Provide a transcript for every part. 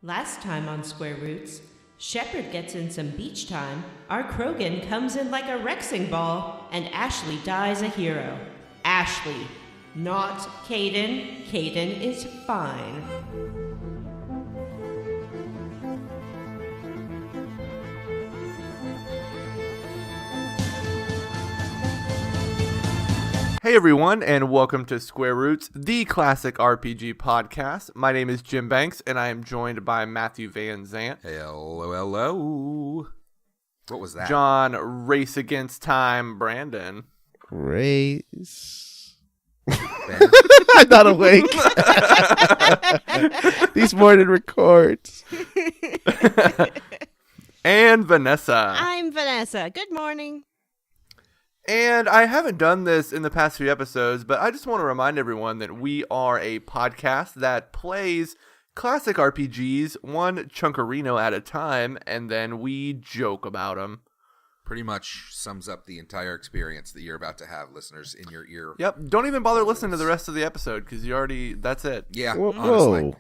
Last time on Square Roots, Shepard gets in some beach time, our Krogan comes in like a Rexing ball, and Ashley dies a hero. Ashley, not Caden. Caden is fine. Hey everyone, and welcome to Square Roots, the classic RPG podcast. My name is Jim Banks, and I am joined by Matthew Van Zant. Hello. What was that? John Race Against Time Brandon. Race. I'm not awake. These morning records. And Vanessa. I'm Vanessa. Good morning. And I haven't done this in the past few episodes, but I just want to remind everyone that we are a podcast that plays classic RPGs one chunkerino at a time, and then we joke about them. Pretty much sums up the entire experience that you're about to have, listeners, in your ear. Yep. Don't even bother listening to the rest of the episode, because that's it. Yeah, Whoa. honestly.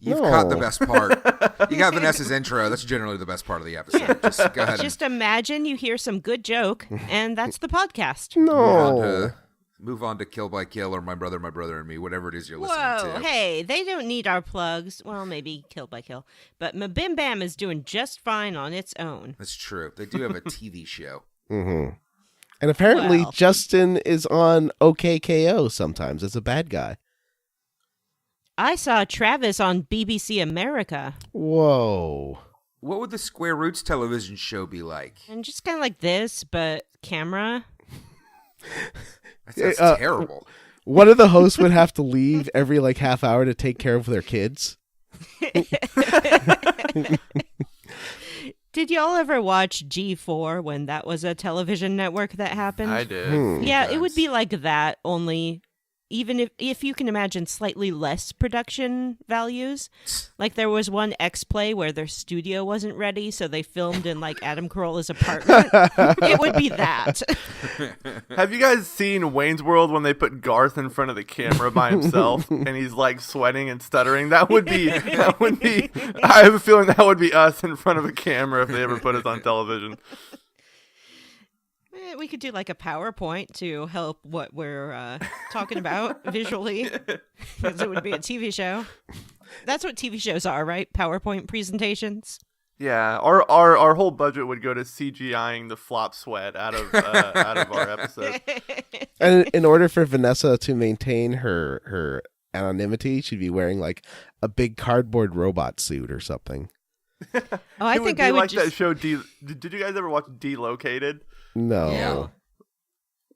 You've caught the No. best part. You got Vanessa's intro. That's generally the best part of the episode. Just go ahead Just imagine you hear some good joke, and that's the podcast. No. move on to Kill by Kill or My Brother, and Me, whatever it is you're listening Whoa, to. hey, they don't need our plugs. Well, maybe Kill by Kill. But Mabim Bam is doing just fine on its own. That's true. They do have a TV show. Mm-hmm. And apparently Well. Justin is on OKKO sometimes as a bad guy. I saw Travis on BBC America. Whoa. What would the Square Roots television show be like? And just kind of like this, but camera. That's Uh, terrible. One of the hosts would have to leave every half hour to take care of their kids. Did y'all ever watch G4 when that was a television network that happened? I did. Yeah, it would be like that, only even if you can imagine slightly less production values. Like there was one X-Play where their studio wasn't ready, so they filmed in Adam Carolla's apartment. It would be that. Have you guys seen Wayne's World when they put Garth in front of the camera by himself and he's sweating and stuttering? That would be, I have a feeling that would be us in front of a camera if they ever put us on television. We could do a PowerPoint to help what we're talking about visually, because it would be a TV show. That's what TV shows are, right? PowerPoint presentations. Yeah, our whole budget would go to CGIing the flop sweat out of our episode. And in order for Vanessa to maintain her anonymity, she'd be wearing a big cardboard robot suit or something. Oh, I It would think be I would like just... that show. Did you guys ever watch Delocated? No. Yeah.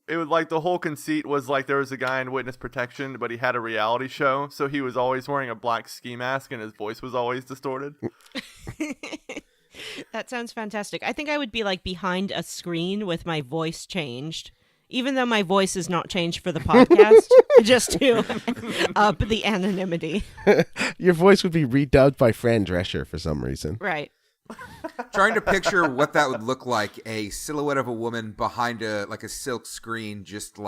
It was the whole conceit was there was a guy in witness protection, but he had a reality show, so he was always wearing a black ski mask and his voice was always distorted. That sounds fantastic. I think I would be behind a screen with my voice changed, even though my voice is not changed for the podcast, just to up the anonymity. Your voice would be redubbed by Fran Drescher for some reason. Right. Trying to picture what that would look like, a silhouette of a woman behind a silk screen, just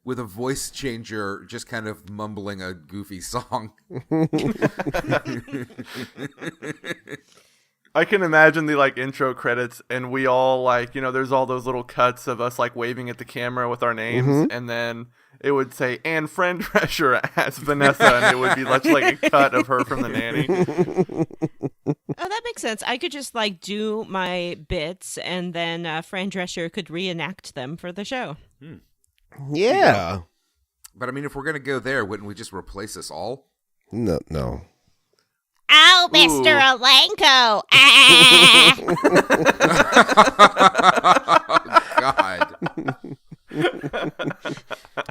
with a voice changer, just kind of mumbling a goofy song. I can imagine the intro credits, and we all there's all those little cuts of us waving at the camera with our names, and then it would say "and friend Drescher as Vanessa," and it would be much like a cut of her from The Nanny. Oh, that makes sense. I could just do my bits, and then Fran Drescher could reenact them for the show. Yeah. But I mean, if we're gonna go there, wouldn't we just replace us all? No. Oh, Ooh. Mr. Alenko! God.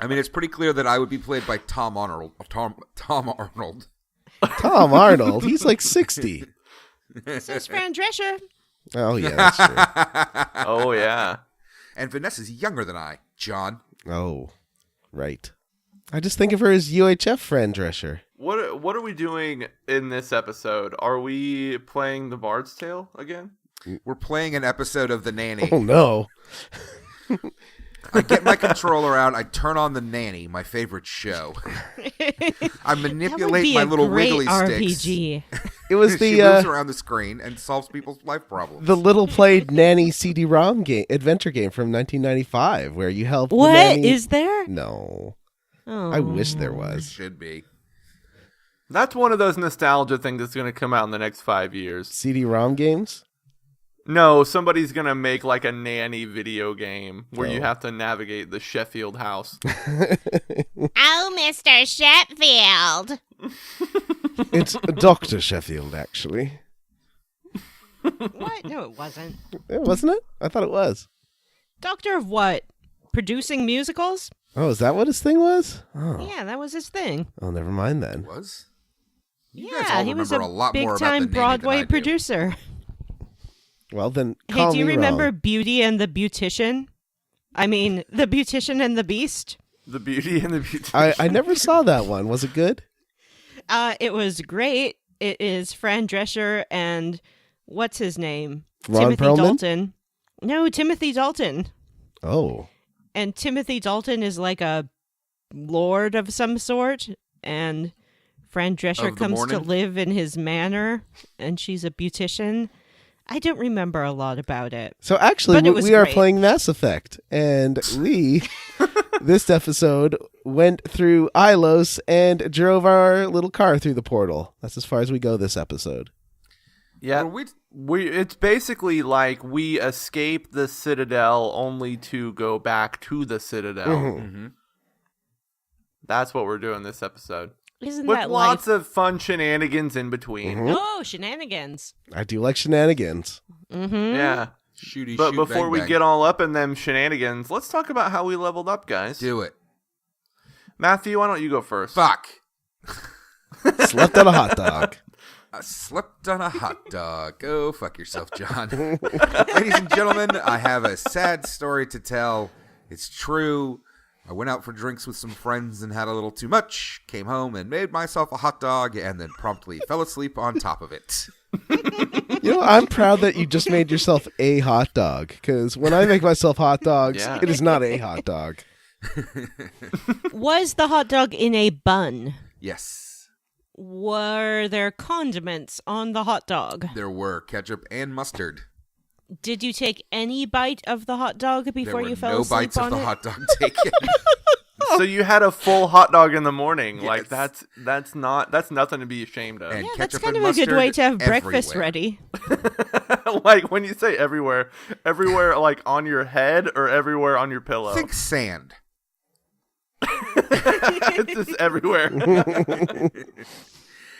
I mean, it's pretty clear that I would be played by Tom Arnold. Tom Arnold. Tom Arnold. He's 60. So is Fran Drescher. Oh, yeah, that's true. Oh yeah. And Vanessa's younger than I, John. Oh, right. I just think of her as UHF Fran Drescher. What are we doing in this episode? Are we playing The Bard's Tale again? We're playing an episode of The Nanny. Oh, no. I get my controller out. I turn on The Nanny, my favorite show. I manipulate my little wiggly RPG. sticks. It was She moves around the screen and solves people's life problems. the little played Nanny CD-ROM game, adventure game from 1995, where you help. What the nanny... is there? No, Oh. I wish there It was. should be. That's one of those nostalgia things that's going to come out in the next 5 years. CD-ROM games. No, somebody's going to make like a nanny video game where you Oh. have to navigate the Sheffield house. Oh, Mr. Sheffield. It's Dr. Sheffield, actually. What? No, it wasn't. Wasn't it? I thought it was. Doctor of what? Producing musicals? Oh, is that what his thing was? Oh, Yeah, that was his thing. oh, never mind then. Was? You guys Yeah, all he was remember a lot more about The big-time Nanny Broadway than I do. producer. Well, then Hey, call do you me remember wrong. Beauty and the Beautician? I mean, the Beautician and the Beast? The Beauty and the Beauty. I never saw that one. Was it good? It was great. It is Fran Drescher and what's his name? Ron Timothy Perlman? Dalton. No, Timothy Dalton. Oh, And Timothy Dalton is like a lord of some sort, and Fran Drescher Of the comes to morning? live in his manor, and she's a beautician. I don't remember a lot about it. so actually, But it was we are great. playing Mass Effect, and we this episode went through Ilos and drove our little car through the portal. That's as far as we go this episode. Yeah. Well, It's basically like we escape the Citadel only to go back to the Citadel. Mm-hmm. That's what we're doing this episode. Isn't With that lots life? of fun shenanigans in between. Oh, shenanigans. I do like shenanigans. Mm-hmm. Yeah. Shooty, But shoot, before bang, we bang. get all up in them shenanigans, let's talk about how we leveled up, guys. Do it. Matthew, why don't you go first? Fuck. Slept on a hot dog. I slept on a hot dog. Go fuck yourself, John. Ladies and gentlemen, I have a sad story to tell. It's true. I went out for drinks with some friends and had a little too much, came home and made myself a hot dog, and then promptly fell asleep on top of it. You know, I'm proud that you just made yourself a hot dog, because when I make myself hot dogs, Yeah. it is not a hot dog. Was the hot dog in a bun? Yes, Were there condiments on the hot dog? there were ketchup and mustard. Did you take any bite of the hot dog There before were you fell no asleep bites on of the it? hot dog taken. So you had a full hot dog in the morning. Like Yes. that's nothing to be ashamed of. And Yeah, that's ketchup kind and of a good way to have mustard breakfast everywhere. ready. Like when you say everywhere like on your head or everywhere on your pillow. Think sand. It's just everywhere.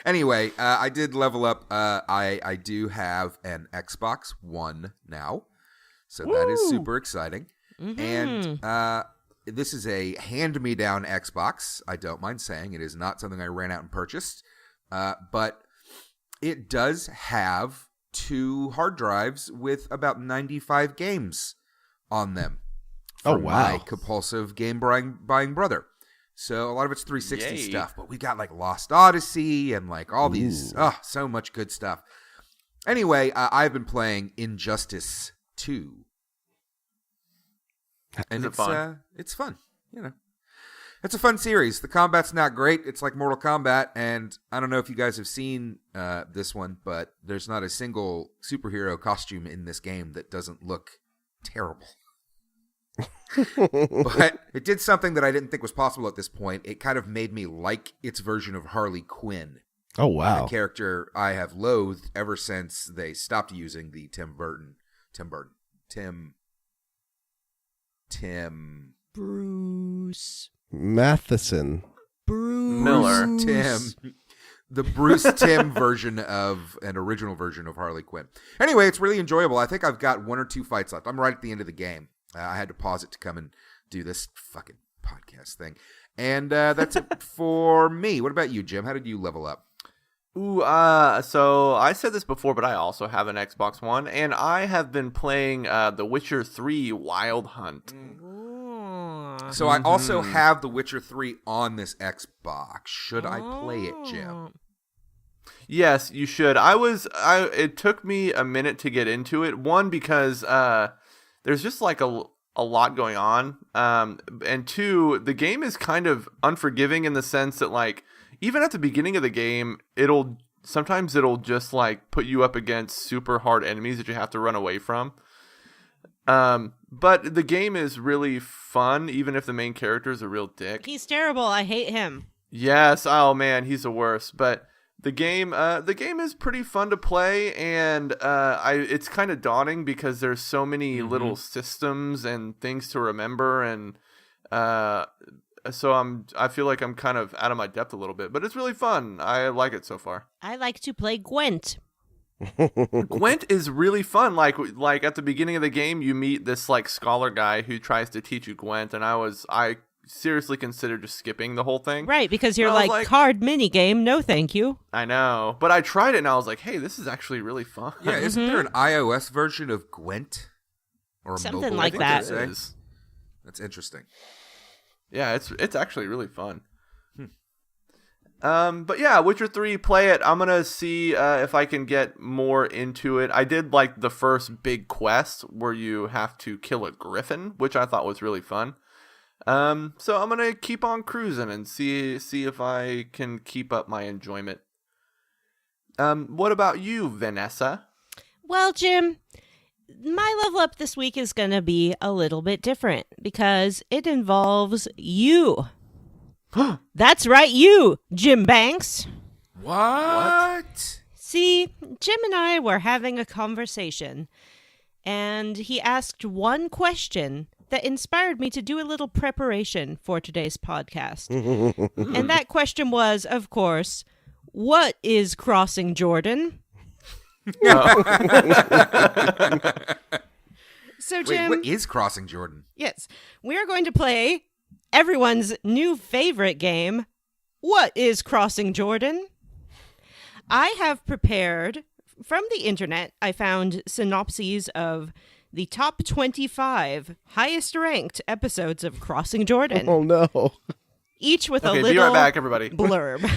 Anyway, I did level up. I do have an Xbox One now, so that is super exciting. And this is a hand-me-down Xbox. I don't mind saying it is not something I ran out and purchased, but it does have 2 hard drives with about 95 games on them. Oh, from wow. My compulsive game buying brother. So a lot of it's 360 Yay. stuff, but we got like Lost Odyssey and like all these, so much good stuff. Anyway, I've been playing Injustice 2. And Is it fun? It's fun, you know. It's a fun series. The combat's not great. It's like Mortal Kombat, and I don't know if you guys have seen this one, but there's not a single superhero costume in this game that doesn't look terrible. But it did something that I didn't think was possible at this point. It kind of made me like its version of Harley Quinn, Oh, a wow. character I have loathed ever since they stopped using the Tim Bruce. Matheson. Miller. The Bruce Tim version of an original version of Harley Quinn. Anyway, it's really enjoyable. I think I've got 1 or 2 fights left. I'm right at the end of the game. I had to pause it to come and do this fucking podcast thing. And that's it for me. What about you, Jim? How did you level up? Ooh, so I said this before, but I also have an Xbox One, and I have been playing The Witcher 3 Wild Hunt. So I also have The Witcher 3 on this Xbox. Should I play it, Jim? Yes, you should. It took me a minute to get into it. One, because there's just like a a lot going on. And 2, the game is kind of unforgiving in the sense that, like, even at the beginning of the game, sometimes it'll just, like, put you up against super hard enemies that you have to run away from. But the game is really fun, even if the main character is a real dick. He's terrible. I hate him. Yes. Oh man, he's the worst. But the game is pretty fun to play, and it's kind of daunting because there's so many little systems and things to remember, and so I feel like I'm kind of out of my depth a little bit, but it's really fun. I like it so far. I like to play Gwent. Gwent is really fun. Like at the beginning of the game, you meet this like scholar guy who tries to teach you Gwent, and I seriously considered just skipping the whole thing. Right, because you're like, card minigame, no thank you. I know, but I tried it and I was like, hey, this is actually really fun. Yeah, isn't there an iOS version of Gwent? Or something mobile, like that. That's interesting. Yeah, it's actually really fun. But yeah, Witcher 3, play it. I'm gonna see if I can get more into it. I did like the first big quest where you have to kill a griffin, which I thought was really fun. So I'm gonna keep on cruising and see if I can keep up my enjoyment. What about you, Vanessa? Well, Jim, my level up this week is gonna be a little bit different because it involves you. That's right, you, Jim Banks. What? See, Jim and I were having a conversation, and he asked one question that inspired me to do a little preparation for today's podcast. And that question was, of course, what is crossing Jordan? So, Jim... Wait, what is crossing Jordan? Yes, we are going to play everyone's new favorite game, What is Crossing Jordan? I have prepared, from the internet, I found synopses of the top 25 highest ranked episodes of Crossing Jordan. Oh, no. Each with a Okay, little be right back, everybody. blurb.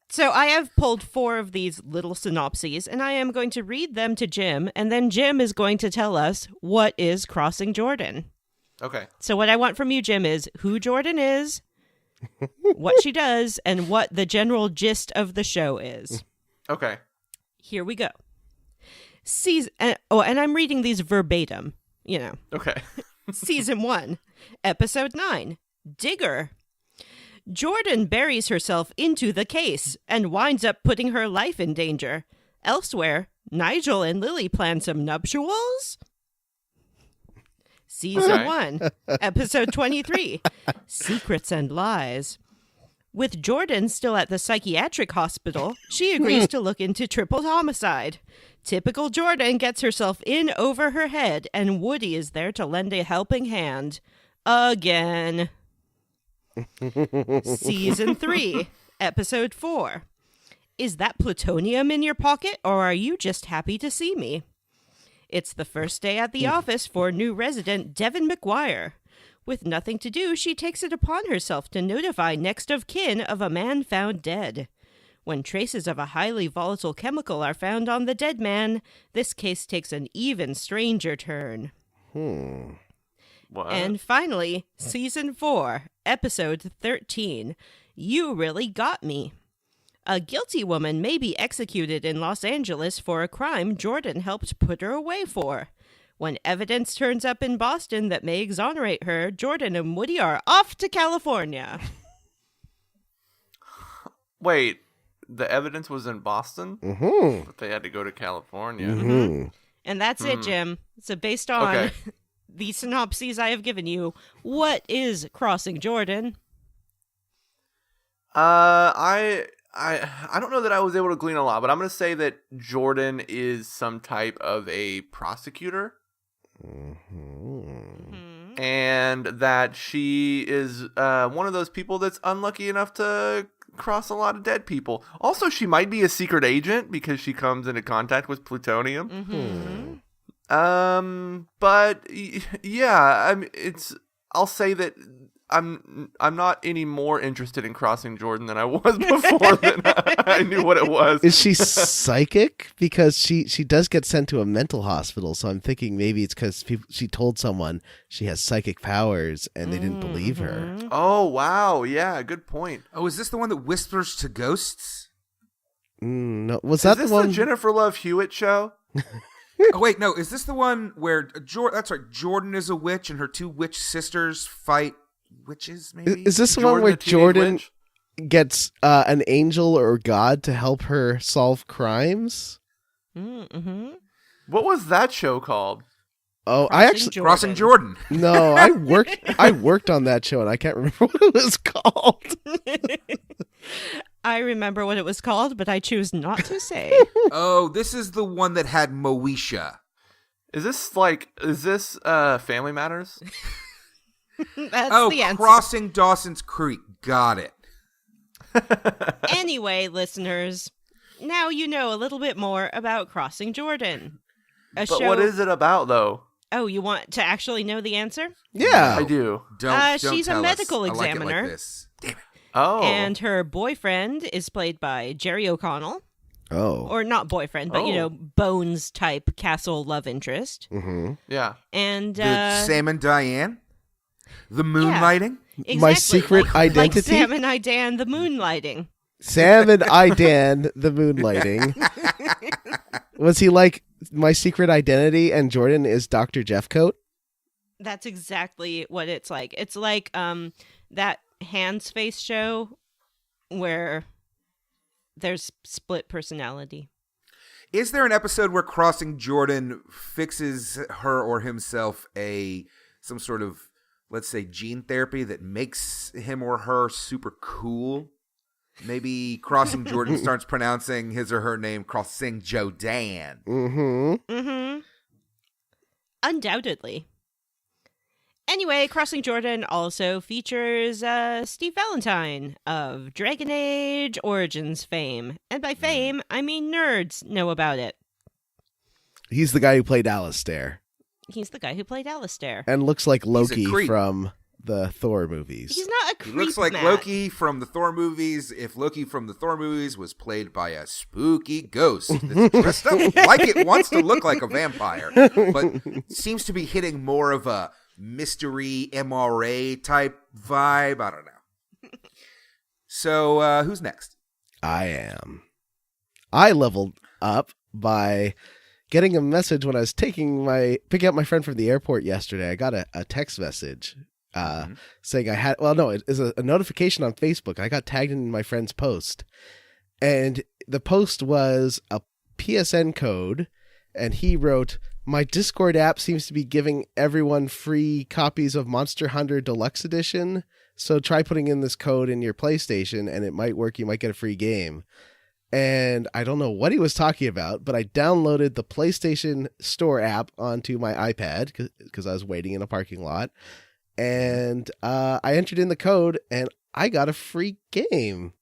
So I have pulled 4 of these little synopses, and I am going to read them to Jim, and then Jim is going to tell us what is Crossing Jordan. Okay. So what I want from you, Jim, is who Jordan is, what she does, and what the general gist of the show is. Okay. Here we go. And I'm reading these verbatim, you know. Okay. Season 1, Episode 9, Digger. Jordan buries herself into the case and winds up putting her life in danger. Elsewhere, Nigel and Lily plan some nuptials. Season 1, Episode 23, Secrets and Lies. With Jordan still at the psychiatric hospital, she agrees to look into triple homicide. Typical Jordan gets herself in over her head, and Woody is there to lend a helping hand. Again. Season 3, Episode 4. Is that plutonium in your pocket, or are you just happy to see me? It's the first day at the office for new resident Devin McGuire. With nothing to do, she takes it upon herself to notify next of kin of a man found dead. When traces of a highly volatile chemical are found on the dead man, this case takes an even stranger turn. What? And finally, Season 4, Episode 13, You Really Got Me. A guilty woman may be executed in Los Angeles for a crime Jordan helped put her away for. When evidence turns up in Boston that may exonerate her, Jordan and Woody are off to California. Wait, the evidence was in Boston? Mm-hmm. But they had to go to California. Mm-hmm. And that's it, Jim. So based on the synopses I have given you, what is Crossing Jordan? I don't know that I was able to glean a lot, but I'm going to say that Jordan is some type of a prosecutor. Mm-hmm. And that she is one of those people that's unlucky enough to cross a lot of dead people. Also, she might be a secret agent because she comes into contact with plutonium. Mm-hmm. But yeah, I mean, I'll say that I'm not any more interested in Crossing Jordan than I was before that I knew what it was. Is she psychic? Because she does get sent to a mental hospital, so I'm thinking maybe it's because she told someone she has psychic powers and they didn't believe her. Oh, wow. Yeah, good point. Oh, is this the one that whispers to ghosts? No, was Is that this the one? the Jennifer Love Hewitt show? Oh, wait, no. Is this the one where that's right, Jordan is a witch and her two witch sisters fight witches, maybe? Is this the Jordan one where the Teenage Jordan Witch? gets an angel or god to help her solve crimes? Mm-hmm. What was that show called? Oh, I actually Crossing Jordan. no, I worked on that show and I can't remember what it was called. I remember what it was called, but I choose not to say. Oh, this is the one that had Moesha. Is this Family Matters? That's the answer. Crossing Dawson's Creek. Got it. Anyway, listeners, now you know a little bit more about Crossing Jordan. But what is it about, though? Oh, you want to actually know the answer? Yeah. I do. Don't she's a tell us. medical I like it examiner. like this. Damn it. Oh. And her boyfriend is played by Jerry O'Connell. Oh. Or not boyfriend, but, Bones type castle love interest. Mm-hmm. Yeah. And Sam and Diane? The moonlighting? exactly, My secret like identity? Sam and Idan, the moonlighting. Sam and Idan, the moonlighting. Was he like My Secret Identity and Jordan is Dr. Jeffcoat? That's exactly what it's like. It's like that Hands Face show where there's split personality. Is there an episode where Crossing Jordan fixes her or himself some sort of, let's say, gene therapy that makes him or her super cool? Maybe Crossing Jordan starts pronouncing his or her name Crossing Jodan. Mm-hmm. Mm-hmm. Undoubtedly. Anyway, Crossing Jordan also features Steve Valentine of Dragon Age Origins fame. And by fame, I mean nerds know about it. He's the guy who played Alistair. He's the guy who played Alistair. And looks like Loki creep. from the Thor movies. He's not a He creep, looks like Matt. Loki from the Thor movies if Loki from the Thor movies was played by a spooky ghost that's dressed up like it wants to look like a vampire, but seems to be hitting more of a mystery MRA type vibe. I don't know. So who's next? I am. I leveled up by getting a message when I was picking up my friend from the airport yesterday. I got a text message saying I had, it is a notification on Facebook. I got tagged in my friend's post, and the post was a PSN code, and he wrote, "My Discord app seems to be giving everyone free copies of Monster Hunter Deluxe Edition, so try putting in this code in your PlayStation and it might work. You might get a free game." And I don't know what he was talking about, but I downloaded the PlayStation Store app onto my iPad because I was waiting in a parking lot. And I entered in the code and I got a free game.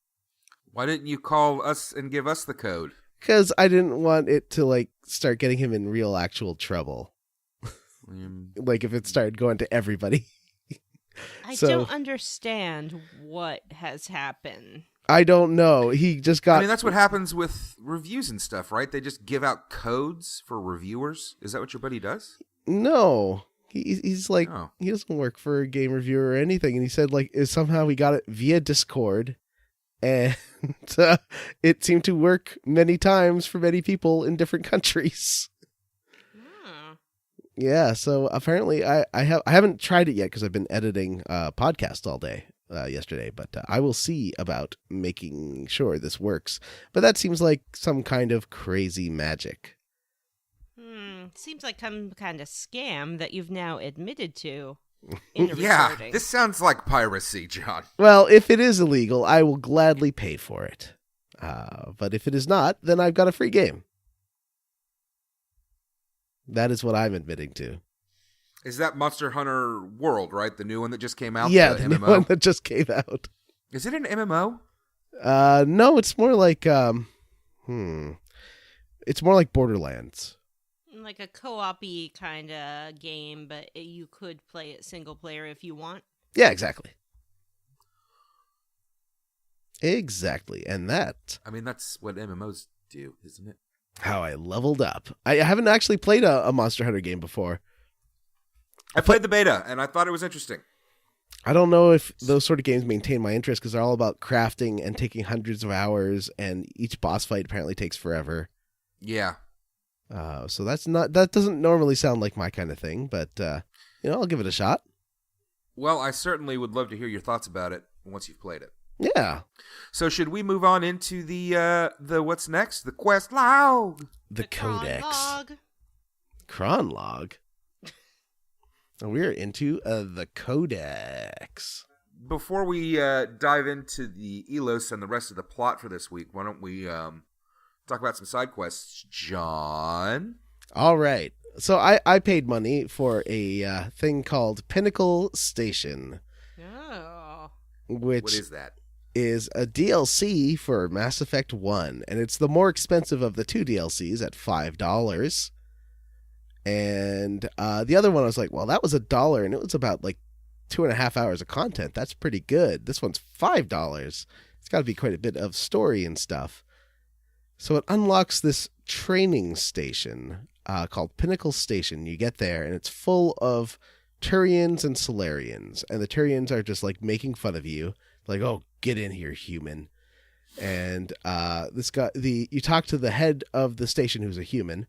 Why didn't you call us and give us the code? Because I didn't want it to start getting him in real actual trouble. Like if it started going to everybody. I So- don't understand what has happened. I don't know. He just got... I mean, that's what happens with reviews and stuff, right? They just give out codes for reviewers. Is that what your buddy does? No. He's like, Oh. he doesn't work for a game reviewer or anything. And he said somehow he got it via Discord. And it seemed to work many times for many people in different countries. Hmm. Yeah, so apparently I haven't tried it yet because I've been editing a podcast all day yesterday, but I will see about making sure this works. But that seems like some kind of crazy magic. Seems like some kind of scam that you've now admitted to in a Yeah, recording. this sounds like piracy, John. Well, if it is illegal, I will gladly pay for it. But if it is not, then I've got a free game. That is what I'm admitting to. Is that Monster Hunter World, right? The new one that just came out? Yeah, the the new one that just came out. Is it an MMO? No, it's more like it's more like Borderlands. Like a co-op-y kind of game, but you could play it single player if you want. Yeah, exactly. Exactly. And that, I mean, that's what MMOs do, isn't it? how I leveled up. I haven't actually played a Monster Hunter game before. I played the beta, and I thought it was interesting. I don't know if those sort of games maintain my interest because they're all about crafting and taking hundreds of hours, and each boss fight apparently takes forever. Yeah. So that doesn't normally sound like my kind of thing, but I'll give it a shot. Well, I certainly would love to hear your thoughts about it once you've played it. Yeah. So should we move on into the what's next? The quest log. The Codex. Cronlog. Cronlog. We're into the Codex. Before we dive into the Ilos and the rest of the plot for this week, why don't we talk about some side quests, John? All right. So I paid money for a thing called Pinnacle Station, Oh. which What is that? is a DLC for Mass Effect 1, and it's the more expensive of the two DLCs at $5. And the other one I was like, well, that was $1, and it was about like 2.5 hours of content. That's pretty good. This one's $5. It's got to be quite a bit of story and stuff. So it unlocks this training station called Pinnacle Station. You get there, and it's full of Turians and Solarians. And the Turians are just like making fun of you. Like, oh, get in here, human. And this guy, you talk to the head of the station, who's a human,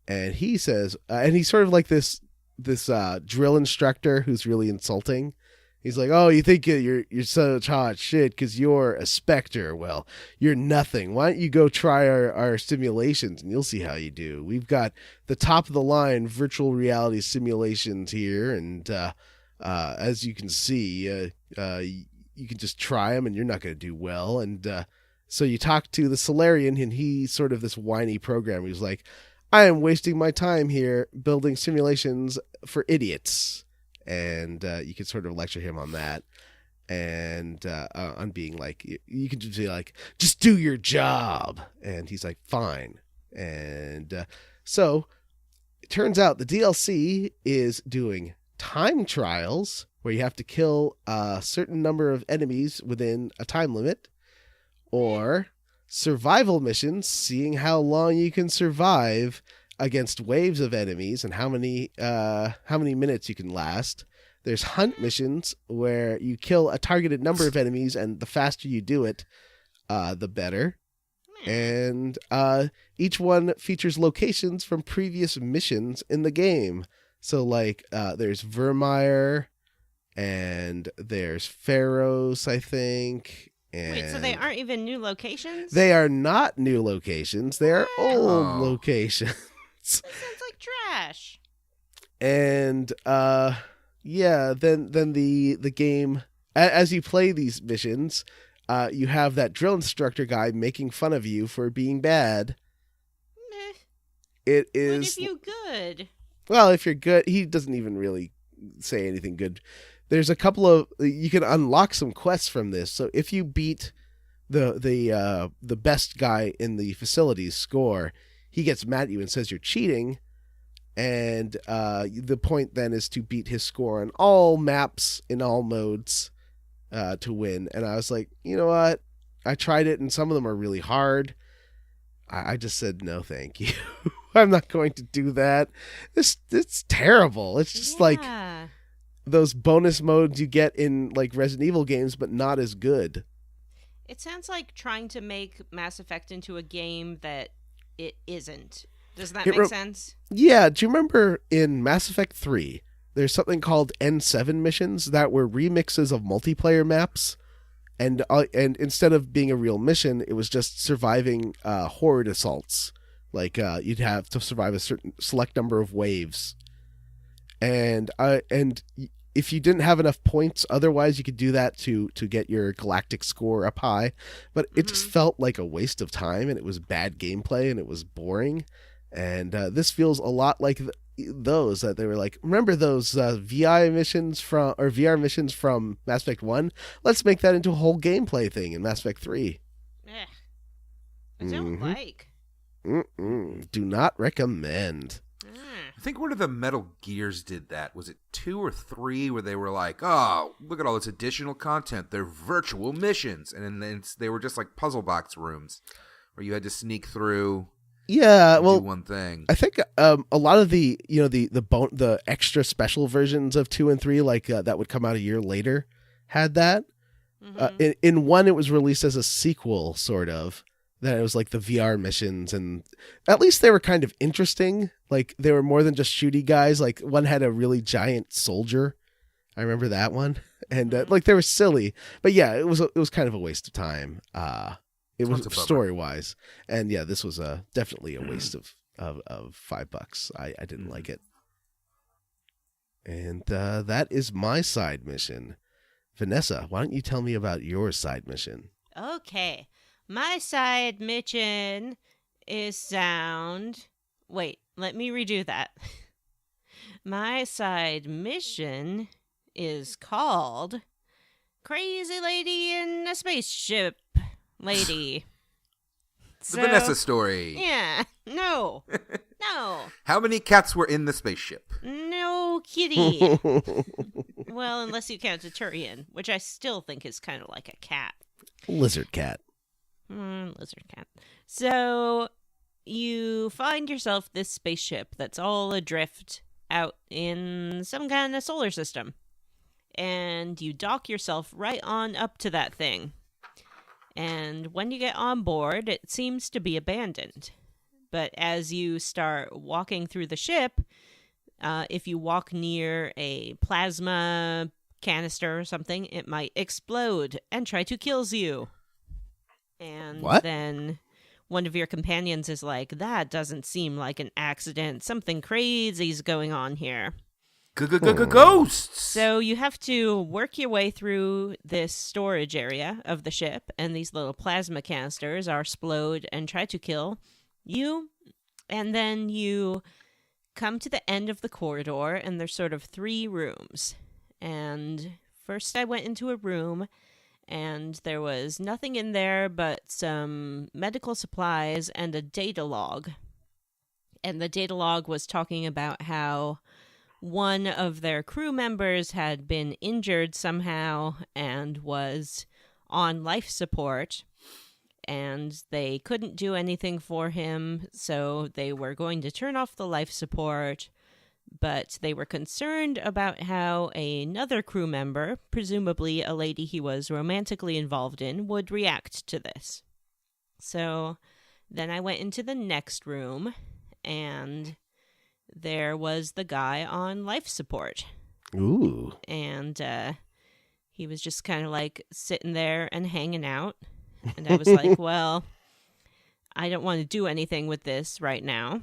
and he says, and he's sort of like this drill instructor who's really insulting. He's like, oh, you think you're such hot shit because you're a Spectre. Well, you're nothing. Why don't you go try our simulations and you'll see how you do. We've got the top of the line virtual reality simulations here. And as you can see, you can just try them and you're not going to do well. And so you talk to the Solarian, and he's sort of this whiny programmer. He's like, I am wasting my time here building simulations for idiots. And you can sort of lecture him on that. And on being like, you can just be like, just do your job. And he's like, fine. And so it turns out the DLC is doing time trials where you have to kill a certain number of enemies within a time limit, or survival missions, seeing how long you can survive against waves of enemies and how many minutes you can last. There's hunt missions where you kill a targeted number of enemies, and the faster you do it, the better. And each one features locations from previous missions in the game. So like there's Vermeer, and there's Pharos, I think. And Wait, so they aren't even new locations? they are not new locations. They are old locations. That sounds like trash. And then the game, as you play these missions, you have that drill instructor guy making fun of you for being bad. Meh. It What is if you good? well, if you're good, he doesn't even really say anything good. There's a couple of, you can unlock some quests from this. So if you beat the best guy in the facility's score, he gets mad at you and says you're cheating. And the point then is to beat his score on all maps in all modes to win. And I was like, you know what? I tried it, and some of them are really hard. I just said, no, thank you. I'm not going to do that. It's terrible. It's just like those bonus modes you get in like Resident Evil games, but not as good. It sounds like trying to make Mass Effect into a game that it isn't. Does that make sense? Yeah. Do you remember in Mass Effect 3, there's something called N7 missions that were remixes of multiplayer maps? And instead of being a real mission, it was just surviving horde assaults. Like you'd have to survive a certain select number of waves. And if you didn't have enough points, otherwise you could do that to get your galactic score up high. But it just felt like a waste of time, and it was bad gameplay, and it was boring. And this feels a lot like those that they were like, remember those VR missions from Mass Effect 1? Let's make that into a whole gameplay thing in Mass Effect 3. I don't like. Do not recommend. I think one of the Metal Gears did that. Was it 2 or 3 where they were like, oh, look at all this additional content. They're virtual missions. And then they were just like puzzle box rooms where you had to sneak through Yeah, and well, do one thing. I think a lot of the the extra special versions of 2 and 3, like that would come out a year later, had that. In 1, it was released as a sequel, sort of. Then it was like the VR missions, and at least they were kind of interesting. Like they were more than just shooty guys. Like one had a really giant soldier. I remember that one, and like they were silly, but yeah, it was kind of a waste of time. It was story wise, and yeah, this was definitely a waste of $5. I didn't like it, and that is my side mission. Vanessa, why don't you tell me about your side mission? Okay. My side mission is sound. Wait, let me redo that. My side mission is called Crazy Lady in a Spaceship Lady. The Vanessa story. Yeah. No. No. How many cats were in the spaceship? No kitty. Well, unless you count a Turian, which I still think is kind of like a cat. Lizard cat. Lizard cat. So you find yourself this spaceship that's all adrift out in some kind of solar system. And you dock yourself right on up to that thing. And when you get on board, it seems to be abandoned. But as you start walking through the ship, if you walk near a plasma canister or something, it might explode and try to kill you. And then one of your companions is like, that doesn't seem like an accident. Something crazy's going on here. Ghosts! So you have to work your way through this storage area of the ship, and these little plasma canisters are explode and try to kill you. And then you come to the end of the corridor, and there's sort of 3 rooms. And first I went into a room, and there was nothing in there but some medical supplies and a data log. And the data log was talking about how one of their crew members had been injured somehow and was on life support, and they couldn't do anything for him, so they were going to turn off the life support. But they were concerned about how another crew member, presumably a lady he was romantically involved in, would react to this. So then I went into the next room, and there was the guy on life support. Ooh. And he was just kind of like sitting there and hanging out. And I was like, well, I don't want to do anything with this right now.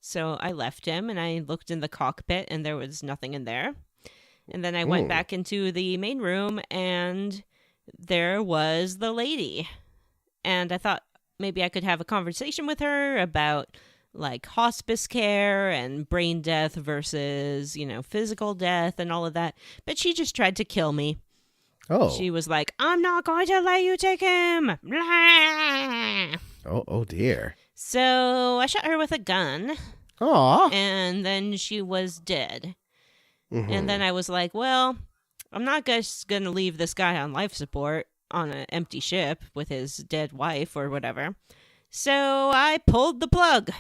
So I left him, and I looked in the cockpit, and there was nothing in there. And then I went back into the main room, and there was the lady. And I thought maybe I could have a conversation with her about, like, hospice care and brain death versus, physical death and all of that. But she just tried to kill me. Oh. She was like, I'm not going to let you take him. Blah. Oh dear. So I shot her with a gun. Aw. And then she was dead. Mm-hmm. And then I was like, well, I'm not just going to leave this guy on life support on an empty ship with his dead wife or whatever. So I pulled the plug.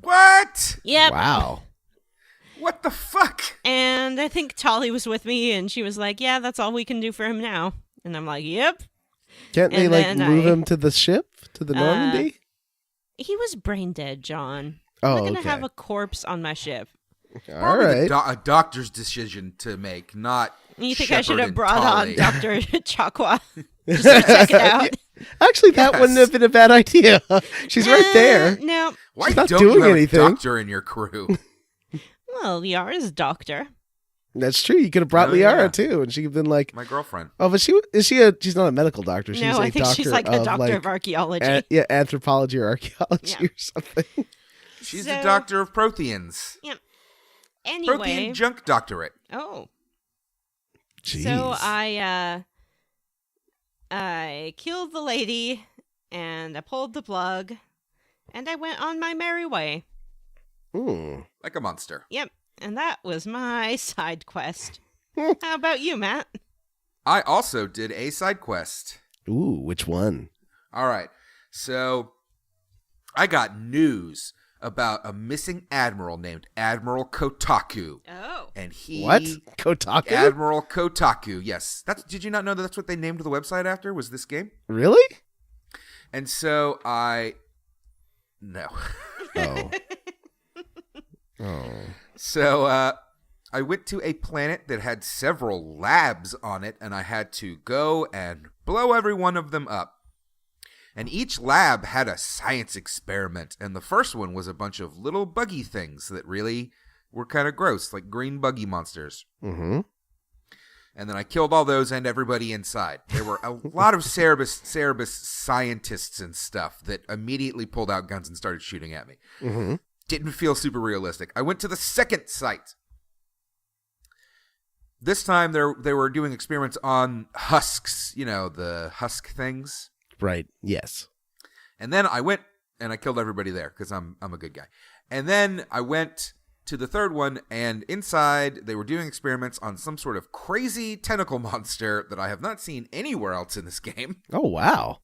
What? Yep. Wow. What the fuck? And I think Tolly was with me, and she was like, yeah, that's all we can do for him now. And I'm like, yep. Can't they, move him to the ship? To the Normandy? He was brain dead, John. Oh, I'm not going to okay. have a corpse on my ship. All right. A doctor's decision to make, not You think Shepard I should have and brought Tolly. on Dr. Chakwa just to check it out? Actually, that wouldn't have been a bad idea. She's right there. No. Why She's not don't doing you have anything. a doctor in your crew? Well, Liara's a doctor. That's true. You could have brought Oh, Liara yeah. too, and she could have been like, My girlfriend. "Oh, but she's not a medical doctor. She's No, a I think doctor she's like a doctor like, of archaeology. anthropology or archaeology Yeah. or something." She's So- the doctor of Protheans. Yep. Anyway. Prothean junk doctorate. Oh. Jeez. So I killed the lady, and I pulled the plug, and I went on my merry way. like a monster. Yep. And that was my side quest. How about you, Matt? I also did a side quest. Ooh, which one? All right. So I got news about a missing admiral named Admiral Kotaku. Oh. And he... What? Kotaku? Admiral Kotaku, yes. Did you not know that's what they named the website after, was this game? Really? And so No. Oh. Oh. So I went to a planet that had several labs on it, and I had to go and blow every one of them up. And each lab had a science experiment, and the first one was a bunch of little buggy things that really were kind of gross, like green buggy monsters. Mm-hmm. And then I killed all those and everybody inside. There were a lot of Cerebus scientists and stuff that immediately pulled out guns and started shooting at me. Mm-hmm. Didn't feel super realistic. I went to the second site. This time they were doing experiments on husks, the husk things. Right, yes. And then I went and I killed everybody there because I'm a good guy. And then I went to the third one, and inside they were doing experiments on some sort of crazy tentacle monster that I have not seen anywhere else in this game. Oh, wow.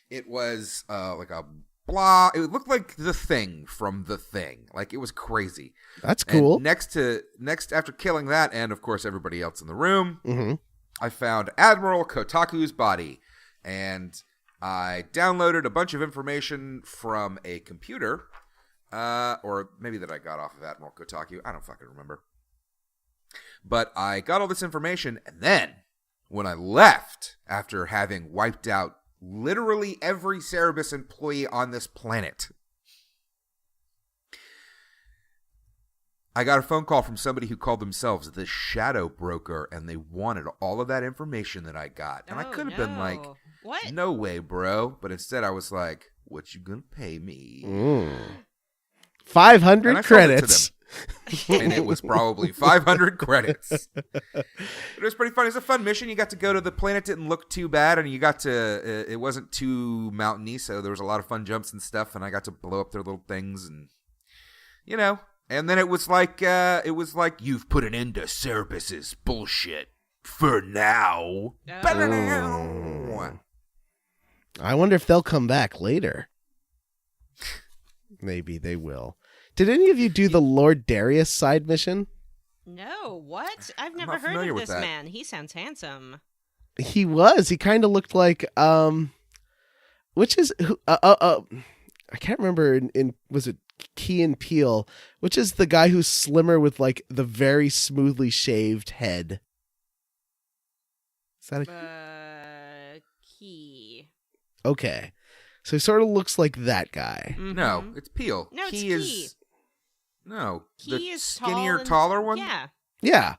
It was like a blah. It looked like The Thing from The Thing. Like, it was crazy. That's cool. And next after killing that, and of course everybody else in the room, Mm-hmm. I found Admiral Kotaku's body. And I downloaded a bunch of information from a computer, or maybe that I got off of Admiral Kotaku. I don't fucking remember. But I got all this information, and then when I left, after having wiped out literally every Cerebus employee on this planet, I got a phone call from somebody who called themselves the Shadow Broker, and they wanted all of that information that I got. And I could have been like, what? No way, bro. But instead I was like, what you gonna pay me? 500 And I sold it to credits. them. And it was probably 500 credits. It was pretty fun. It's a fun mission. You got to go to the planet. Didn't look too bad, and you got to. It wasn't too mountainy, so there was a lot of fun jumps and stuff. And I got to blow up their little things, and And then it was like you've put an end to Cerebus's bullshit for now. Oh. I wonder if they'll come back later. Maybe they will. Did any of you do the Lord Darius side mission? No, what? I've never not heard familiar of with this that. man. He sounds handsome. He was. He kind of looked like which is I can't remember was it Key and Peele, which is the guy who's slimmer with like the very smoothly shaved head. Is that Key. okay? So he sort of looks like that guy. Mm-hmm. No, it's Peel. No, it's Key Key. is no Key the is skinnier, tall and- taller one. Yeah. Yeah.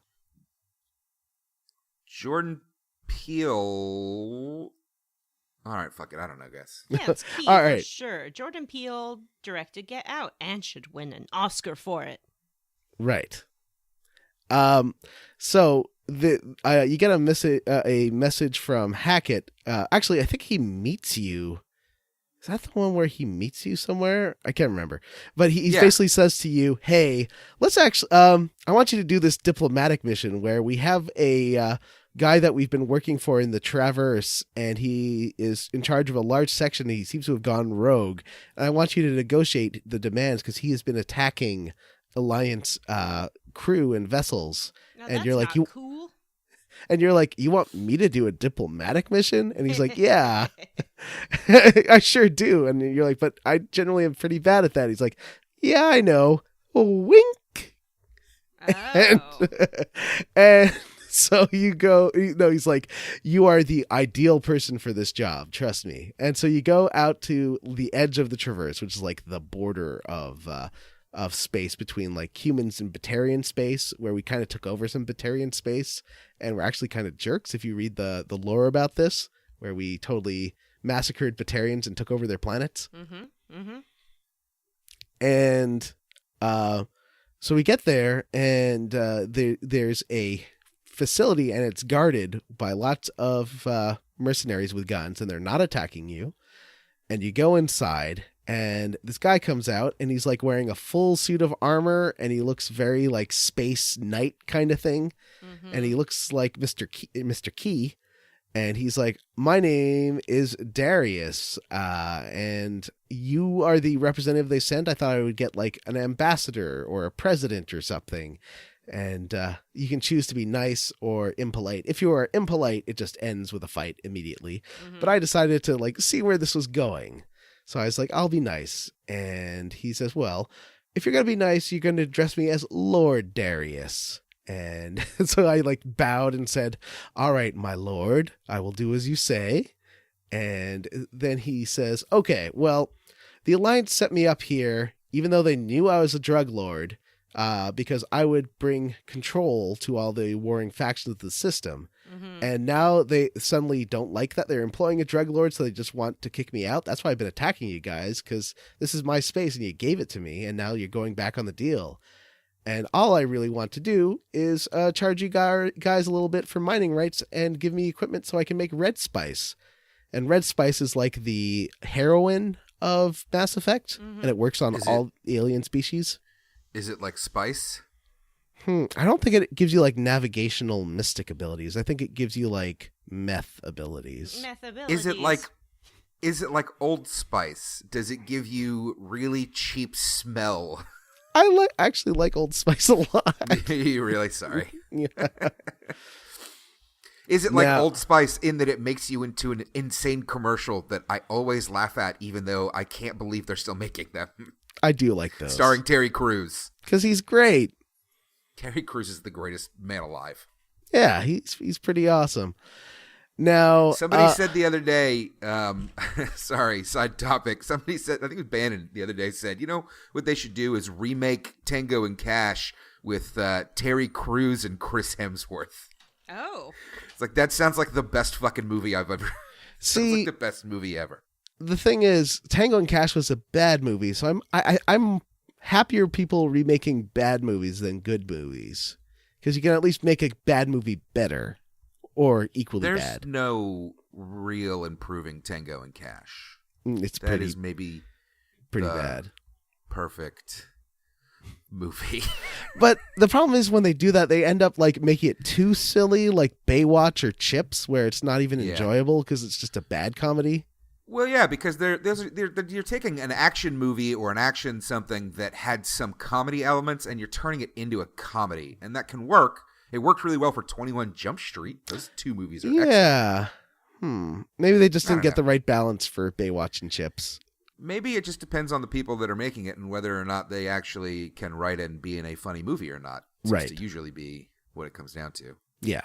Jordan Peele. All right, fuck it. I don't know, guys. Yeah, it's Key All for right. sure. Jordan Peele directed Get Out and should win an Oscar for it. Right. So you get a message from Hackett. Actually, I think he meets you. Is that the one where he meets you somewhere? I can't remember. But he basically says to you, "Hey, let's actually. I want you to do this diplomatic mission where we have a guy that we've been working for in the Traverse, and he is in charge of a large section. He seems to have gone rogue. And I want you to negotiate the demands because he has been attacking Alliance crew and vessels." Now, And that's you're like, not cool. And you're like, "You want me to do a diplomatic mission?" And he's like, "Yeah, I sure do." And you're like, "But I generally am pretty bad at that." He's like, "Yeah, I know." Wink. Oh. And so you go, he's like, "You are the ideal person for this job. Trust me." And so you go out to the edge of the Traverse, which is like the border of space between like humans and Batarian space, where we kind of took over some Batarian space, and we're actually kind of jerks if you read the lore about this, where we totally massacred Batarians and took over their planets. Mm-hmm. Mm-hmm. And so we get there, and there's a facility, and it's guarded by lots of mercenaries with guns, and they're not attacking you. And you go inside, And this guy comes out, and he's like wearing a full suit of armor, and he looks very like space knight kind of thing. And he looks like Mr. Key. And he's like, my name is Darius, and you are the representative they sent. I thought I would get like an ambassador or a president or something. And you can choose to be nice or impolite. If you are impolite, it just ends with a fight immediately. But I decided to like see where this was going. So I was like, I'll be nice. And he says, well, if you're going to be nice, you're going to address me as Lord Darius. And so I like bowed and said, all right, my lord, I will do as you say. And then he says, okay, well, the Alliance set me up here, even though they knew I was a drug lord, because I would bring control to all the warring factions of the system. And now they suddenly don't like that. They're employing a drug lord, so they just want to kick me out. That's why I've been attacking you guys, because this is my space and you gave it to me, and now you're going back on the deal. And all I really want to do is charge you guys a little bit for mining rights and give me equipment so I can make red spice. And red spice is like the heroin of Mass Effect, and it works on all alien species. Is it like spice? I don't think it gives you like navigational mystic abilities. I think it gives you like meth abilities. Is it like Old Spice? Does it give you really cheap smell? I actually like Old Spice a lot. You really? Sorry. Yeah. Is it like Old Spice in that it makes you into an insane commercial that I always laugh at, even though I can't believe they're still making them? I do like those. Starring Terry Crews. Because he's great. Terry Crews is the greatest man alive. Yeah, he's pretty awesome. Now, somebody said the other day, sorry, side topic. Somebody said, I think it was Bannon the other day, said, you know, what they should do is remake Tango and Cash with Terry Crews and Chris Hemsworth. Oh. It's like, that sounds like the best fucking movie I've ever See, sounds like the best movie ever. The thing is, Tango and Cash was a bad movie, so I'm happier people remaking bad movies than good movies. Because you can at least make a bad movie better. Or equally There's bad. There's no real improving Tango and Cash. That is maybe pretty bad. Perfect movie. But the problem is when they do that, they end up like making it too silly, like Baywatch or Chips, where it's not even enjoyable because it's just a bad comedy. Well, yeah, because you're taking an action movie or an action something that had some comedy elements, and you're turning it into a comedy, and that can work. It worked really well for 21 Jump Street. Those two movies are excellent. Maybe they just didn't get the right balance for Baywatch and Chips. Maybe it just depends on the people that are making it and whether or not they actually can write it and be in a funny movie or not. Seems to usually be what it comes down to. Yeah.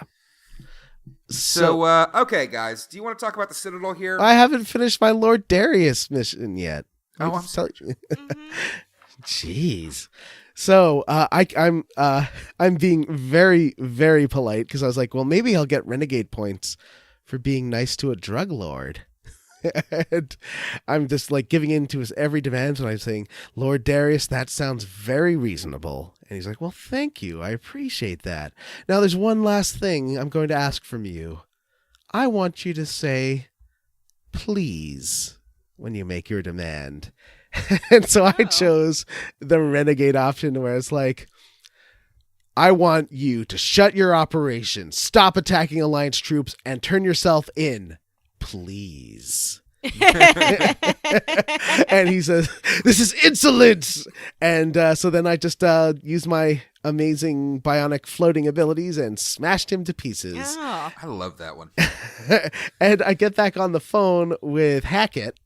So, okay, guys. Do you want to talk about the Citadel here? I haven't finished my Lord Darius mission yet. I'm sorry. Jeez. So I'm being very, very polite because I was like, well, maybe I'll get renegade points for being nice to a drug lord. And I'm just like giving in to his every demand, and I'm saying, Lord Darius, that sounds very reasonable. And he's like, well, thank you. I appreciate that. Now, there's one last thing I'm going to ask from you. I want you to say, please, when you make your demand. And so I chose the renegade option where it's like, I want you to shut your operation, stop attacking Alliance troops, and turn yourself in. Please. And he says, this is insolence. And so then I just used my amazing bionic floating abilities and smashed him to pieces. Oh. I love that one. And I get back on the phone with Hackett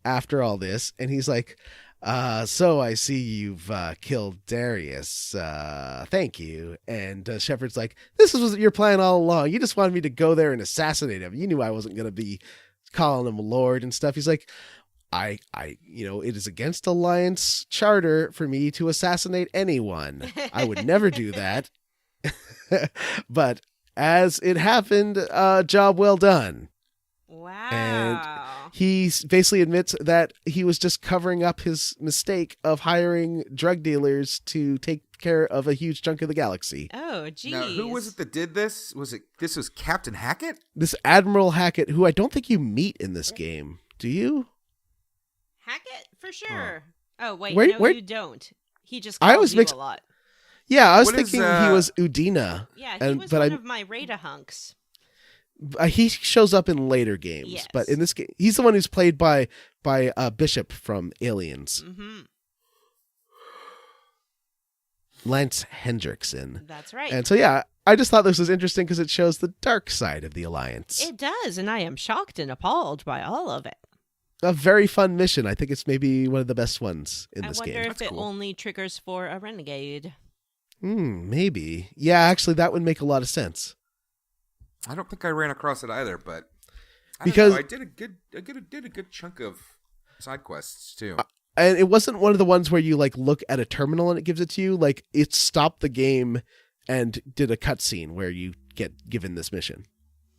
after all this, and he's like, so I see you've killed Darius. Thank you. And Shepard's like, this was your plan all along. You just wanted me to go there and assassinate him. You knew I wasn't going to be calling him a lord and stuff. He's like, I, it is against Alliance charter for me to assassinate anyone. I would never do that. But as it happened, job well done. Wow. And he basically admits that he was just covering up his mistake of hiring drug dealers to take care of a huge chunk of the galaxy. Oh, geez. Now, who was it that did this? This was Captain Hackett? This Admiral Hackett, who I don't think you meet in this game. Do you? Hackett for sure. Oh wait, Where- you don't. He just I calls was you mixed- a lot. Yeah, I was What is, thinking he was Udina. Yeah, he was one of my Rate-A-Hunks. He shows up in later games, Yes. but in this game, he's the one who's played by Bishop from Aliens, Mm-hmm. Lance Hendrickson. That's right. And so, yeah, I just thought this was interesting because it shows the dark side of the Alliance. It does, and I am shocked and appalled by all of it. A very fun mission. I think it's maybe one of the best ones in this I wonder game. if That's it cool. only triggers for a renegade. Maybe. Yeah, actually, that would make a lot of sense. I don't think I ran across it either, but Because- I did a good chunk of side quests too. And it wasn't one of the ones where you like look at a terminal and it gives it to you. Like it stopped the game and did a cutscene where you get given this mission.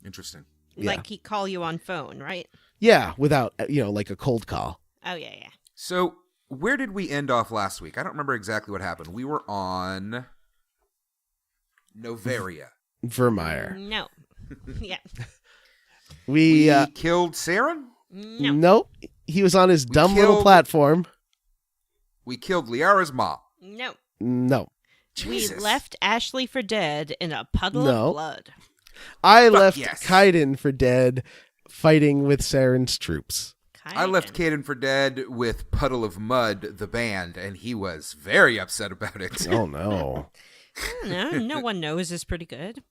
Interesting. Yeah. Like he call you on phone, right? Yeah, without like a cold call. Oh yeah. So where did we end off last week? I don't remember exactly what happened. We were on Novaria. Vermeer. No. Yeah. We killed Saren. No. nope. He was on his dumb little killed- platform. We killed Liara's mom. No. No. Jesus. We left Ashley for dead in a puddle No. of blood. I Fuck left yes. Kaiden for dead fighting with Saren's troops. I left Caden for dead with Puddle of Mud, the band, and he was very upset about it. Oh no. No one knows is pretty good.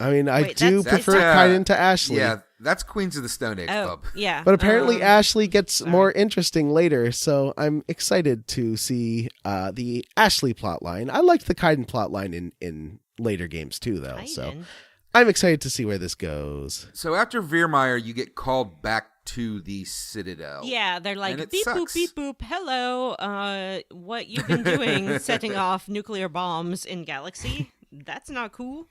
I mean, I Wait, do that's- prefer Kaiden to Ashley. Yeah, that's Queens of the Stone Age Oh, Club. yeah. But apparently Ashley gets sorry. more interesting later, so I'm excited to see the Ashley plotline. I liked the Kaiden plotline in later games too, though. So Kaiden. I'm excited to see where this goes. So after Veermeyer, you get called back to the Citadel. Yeah, they're like, And it beep, sucks. boop, beep, boop, hello, what you've been doing, setting off nuclear bombs in Galaxy? That's not cool.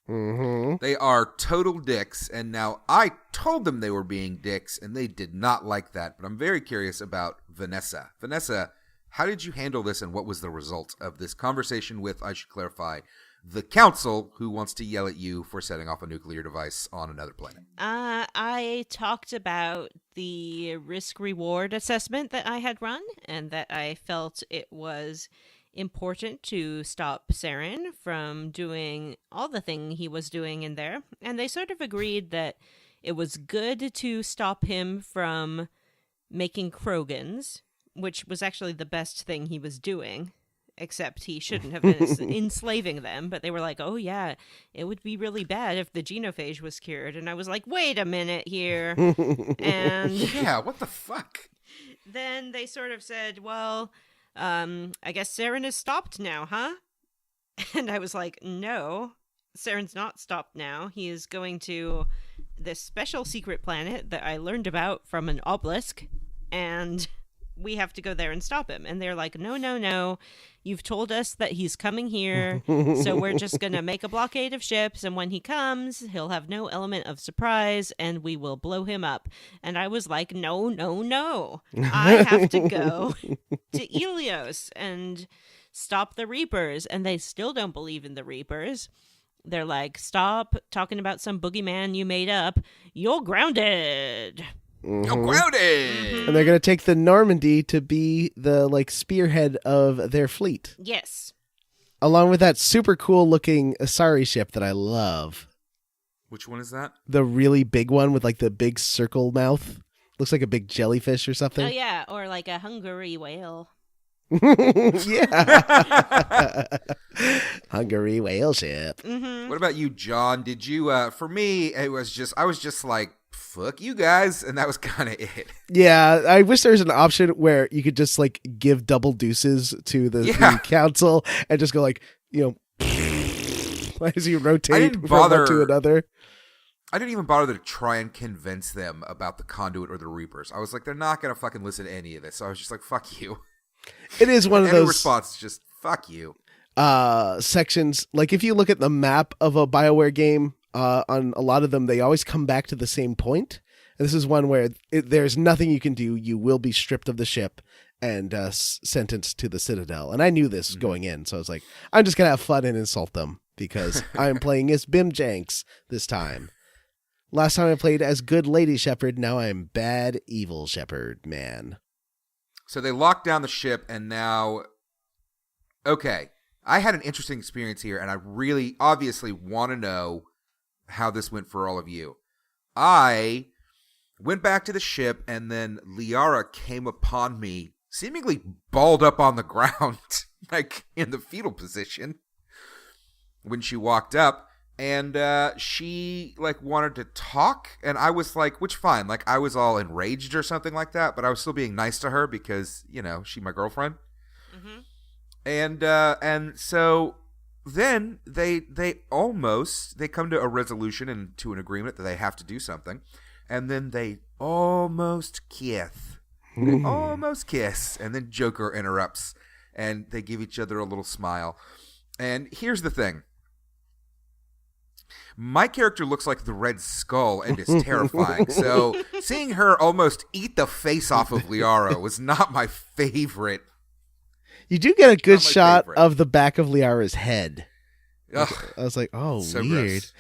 Mm-hmm. They are total dicks, and now I told them they were being dicks, and they did not like that. But I'm very curious about Vanessa. Vanessa, how did you handle this, and what was the result of this conversation with, I should clarify, the council who wants to yell at you for setting off a nuclear device on another planet? I talked about the risk-reward assessment that I had run, and that I felt it was important to stop Saren from doing all the thing he was doing in there. And they sort of agreed that it was good to stop him from making Krogans, which was actually the best thing he was doing. Except he shouldn't have been enslaving them. But they were like, oh yeah, it would be really bad if the genophage was cured. And I was like, wait a minute here. And Yeah, what the fuck? then they sort of said, well, I guess Saren is stopped now, huh? And I was like, no, Saren's not stopped now. He is going to this special secret planet that I learned about from an obelisk, and we have to go there and stop him. And they're like, no, you've told us that he's coming here, so we're just gonna make a blockade of ships, and when he comes, he'll have no element of surprise, and we will blow him up. And I was like, no, I have to go to Ilos and stop the Reapers. And they still don't believe in the Reapers. They're like, stop talking about some boogeyman you made up. You're grounded. You're grounded! And they're going to take the Normandy to be the spearhead of their fleet, Yes. along with that super cool looking Asari ship that I love. Which one is that? The really big one with the big circle mouth. Looks like a big jellyfish or something. Oh, yeah. Or like a Hungary whale. Yeah. Hungary whale ship. Mm-hmm. What about you, John? Did you, for me, I was just like, fuck you guys, and that was kind of it. Yeah, I wish there was an option where you could just give double deuces to the council and just go as you rotate didn't from one bother- to another. I didn't even bother to try and convince them about the Conduit or the Reapers. I was like, they're not going to fucking listen to any of this. So I was just like, fuck you. It is one of Any those response is just, fuck you. sections. If you look at the map of a BioWare game, on a lot of them, they always come back to the same point. And this is one where there's nothing you can do. You will be stripped of the ship and sentenced to the Citadel. And I knew this going in, so I was like, I'm just going to have fun and insult them because I'm playing as Bim Janks this time. Last time I played as good lady shepherd, now I'm bad evil shepherd man. So they locked down the ship, and now... Okay, I had an interesting experience here, and I really obviously want to know how this went for all of you. I went back to the ship, and then Liara came upon me, seemingly balled up on the ground, like in the fetal position, when she walked up, and she like wanted to talk, and I was like, which fine, like I was all enraged or something like that, but I was still being nice to her because, you know, she's my girlfriend. Mm-hmm. And so then they come to a resolution and to an agreement that they have to do something, and then they almost kiss. Almost kiss, and then Joker interrupts, and they give each other a little smile. And here's the thing. My character looks like the Red Skull and is terrifying, so seeing her almost eat the face off of Liara was not my favorite. You do get a good shot of the back of Liara's head. Ugh, I was like, oh, so weird. Gross.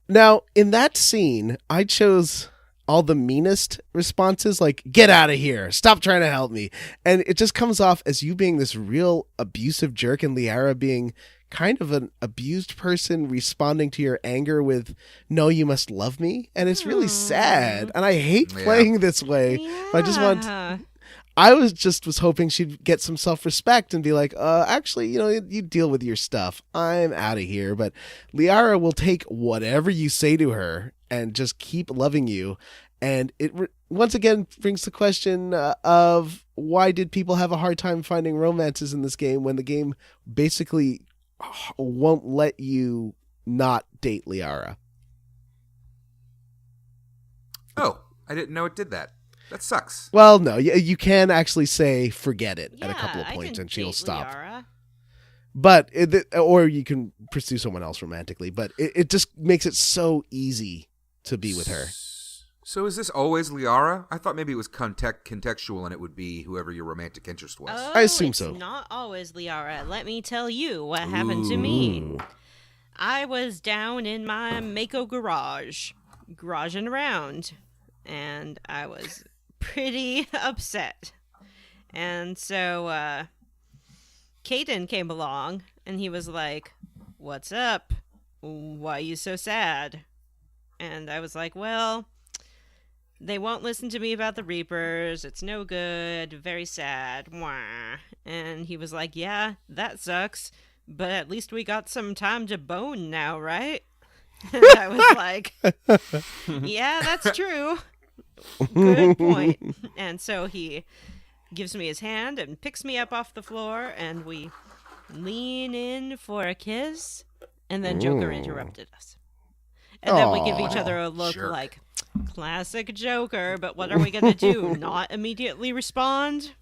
Now, in that scene, I chose all the meanest responses, like, get out of here, stop trying to help me. And it just comes off as you being this real abusive jerk and Liara being kind of an abused person responding to your anger with, no, you must love me. And it's really sad. And I hate playing this way. Yeah. But I was hoping she'd get some self-respect and be like, actually, you know, you deal with your stuff. I'm out of here. But Liara will take whatever you say to her and just keep loving you. And it once again brings the question of why did people have a hard time finding romances in this game when the game basically won't let you not date Liara? Oh, I didn't know it did that. That sucks. Well, no, you can actually say forget it at a couple of points and she'll stop. Liara. But or you can pursue someone else romantically, but it just makes it so easy to be with her. So is this always Liara? I thought maybe it was contextual and it would be whoever your romantic interest was. Oh, I assume so. It's not always Liara. Let me tell you what happened to me. I was down in my Mako garaging around, and I was pretty upset. And so Caden came along, and he was like, what's up? Why are you so sad? And I was like, well, they won't listen to me about the Reapers. It's no good. Very sad. Wah. And he was like, yeah, that sucks. But at least we got some time to bone now, right? And I was like, yeah, that's true. Good point. And so he gives me his hand and picks me up off the floor, and we lean in for a kiss, and then Joker interrupted us. And then we give each other a look like, classic Joker, but what are we going to do? Not immediately respond?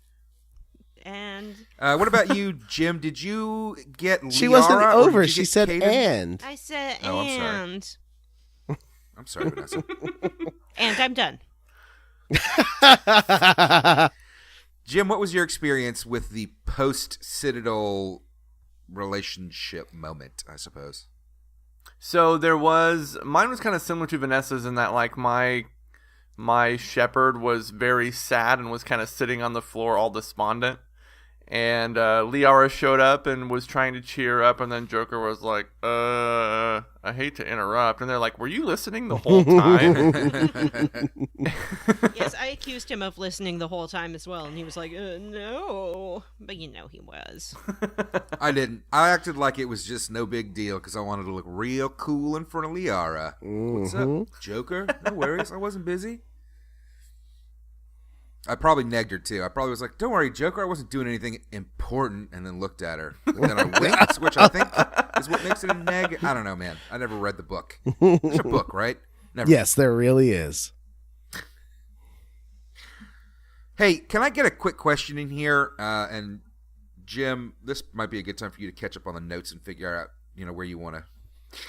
And what about you, Jim? Did you get Liara? She wasn't over. She said Caden? and. I said and. I'm sorry, Vanessa. And I'm done. Jim, what was your experience with the post-Citadel relationship moment, I suppose? So mine was kind of similar to Vanessa's in that, like, my shepherd was very sad and was kind of sitting on the floor all despondent. And Liara showed up and was trying to cheer up, and then Joker was like, I hate to interrupt. And they're like, were you listening the whole time? Yes, I accused him of listening the whole time as well, and he was like, no. But you know he was. I didn't. I acted like it was just no big deal because I wanted to look real cool in front of Liara. What's up, Joker? No worries, I wasn't busy. I probably negged her, too. I probably was like, don't worry, Joker, I wasn't doing anything important, and then looked at her. And then I winked, which I think is what makes it a neg. I don't know, man. I never read the book. There's a book, right? Never. Yes, there really is. Hey, can I get a quick question in here? And Jim, this might be a good time for you to catch up on the notes and figure out, where you want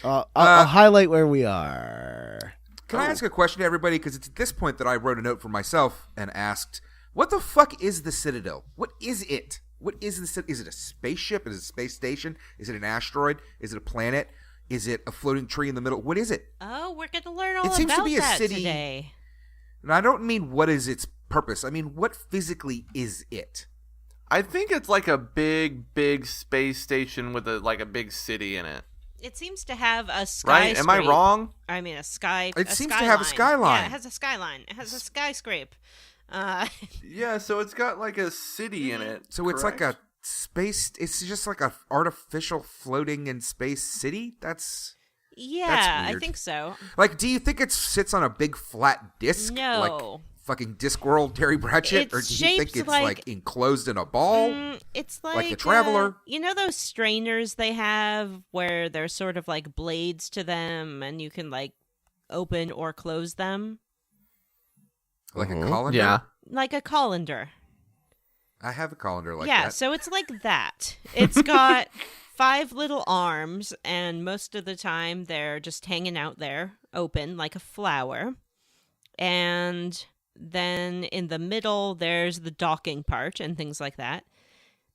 to. I'll highlight where we are. Can I ask a question to everybody? Because it's at this point that I wrote a note for myself and asked, what the fuck is the Citadel? What is it? What is the Citadel? Is it a spaceship? Is it a space station? Is it an asteroid? Is it a planet? Is it a floating tree in the middle? What is it? Oh, we're going to learn all It seems to about be a that city- today. And I don't mean what is its purpose. I mean, what physically is it? I think it's like a big space station with a big city in it. It seems to have a sky. Right? Am I wrong? I mean, a sky. It a seems to have a skyline. Yeah, it has a skyline. It has a skyscrape. Yeah, so it's got like a city in it. So it's like correct? a space. It's just like a artificial floating in space city. That's Yeah, weird. I think so. like. Do you think it sits on a big flat disc? No. Like fucking Discworld Terry Pratchett, It's or do you think shaped it's like- enclosed in a ball? It's Like like a traveler. You know those strainers they have where there's sort of like blades to them, and you can like open or close them, Like a colander? Yeah. like a colander. I have a colander like yeah, that. so it's like that. It's got 5 little arms, and most of the time they're just hanging out there, open like a flower. And then in the middle, there's the docking part and things like that.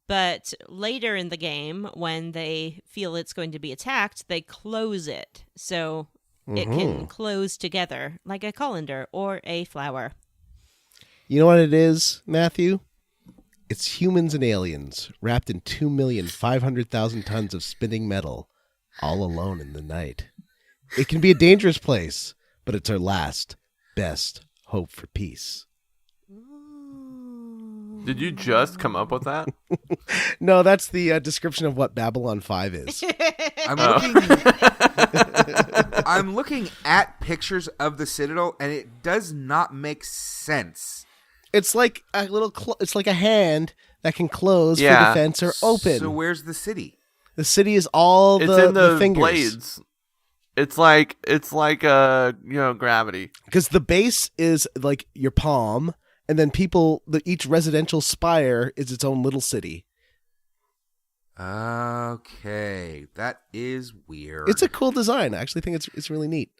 But later in the game, when they feel it's going to be attacked, they close it. So it can close together like a colander or a flower. You know what it is, Matthew? It's humans and aliens wrapped in 2,500,000 tons of spinning metal, all alone in the night. It can be a dangerous place, but it's our last, best hope for peace. Did you just come up with that? No, that's the description of what Babylon 5 is. I'm looking at pictures of the Citadel, and it does not make sense. It's like a little. It's like a hand that can close for Yeah. defense or open. So where's the city? The city is all It's the, in the fingers. blades. It's like gravity. Because the base is like your palm, and then each residential spire is its own little city. Okay, that is weird. It's a cool design. I actually think it's really neat.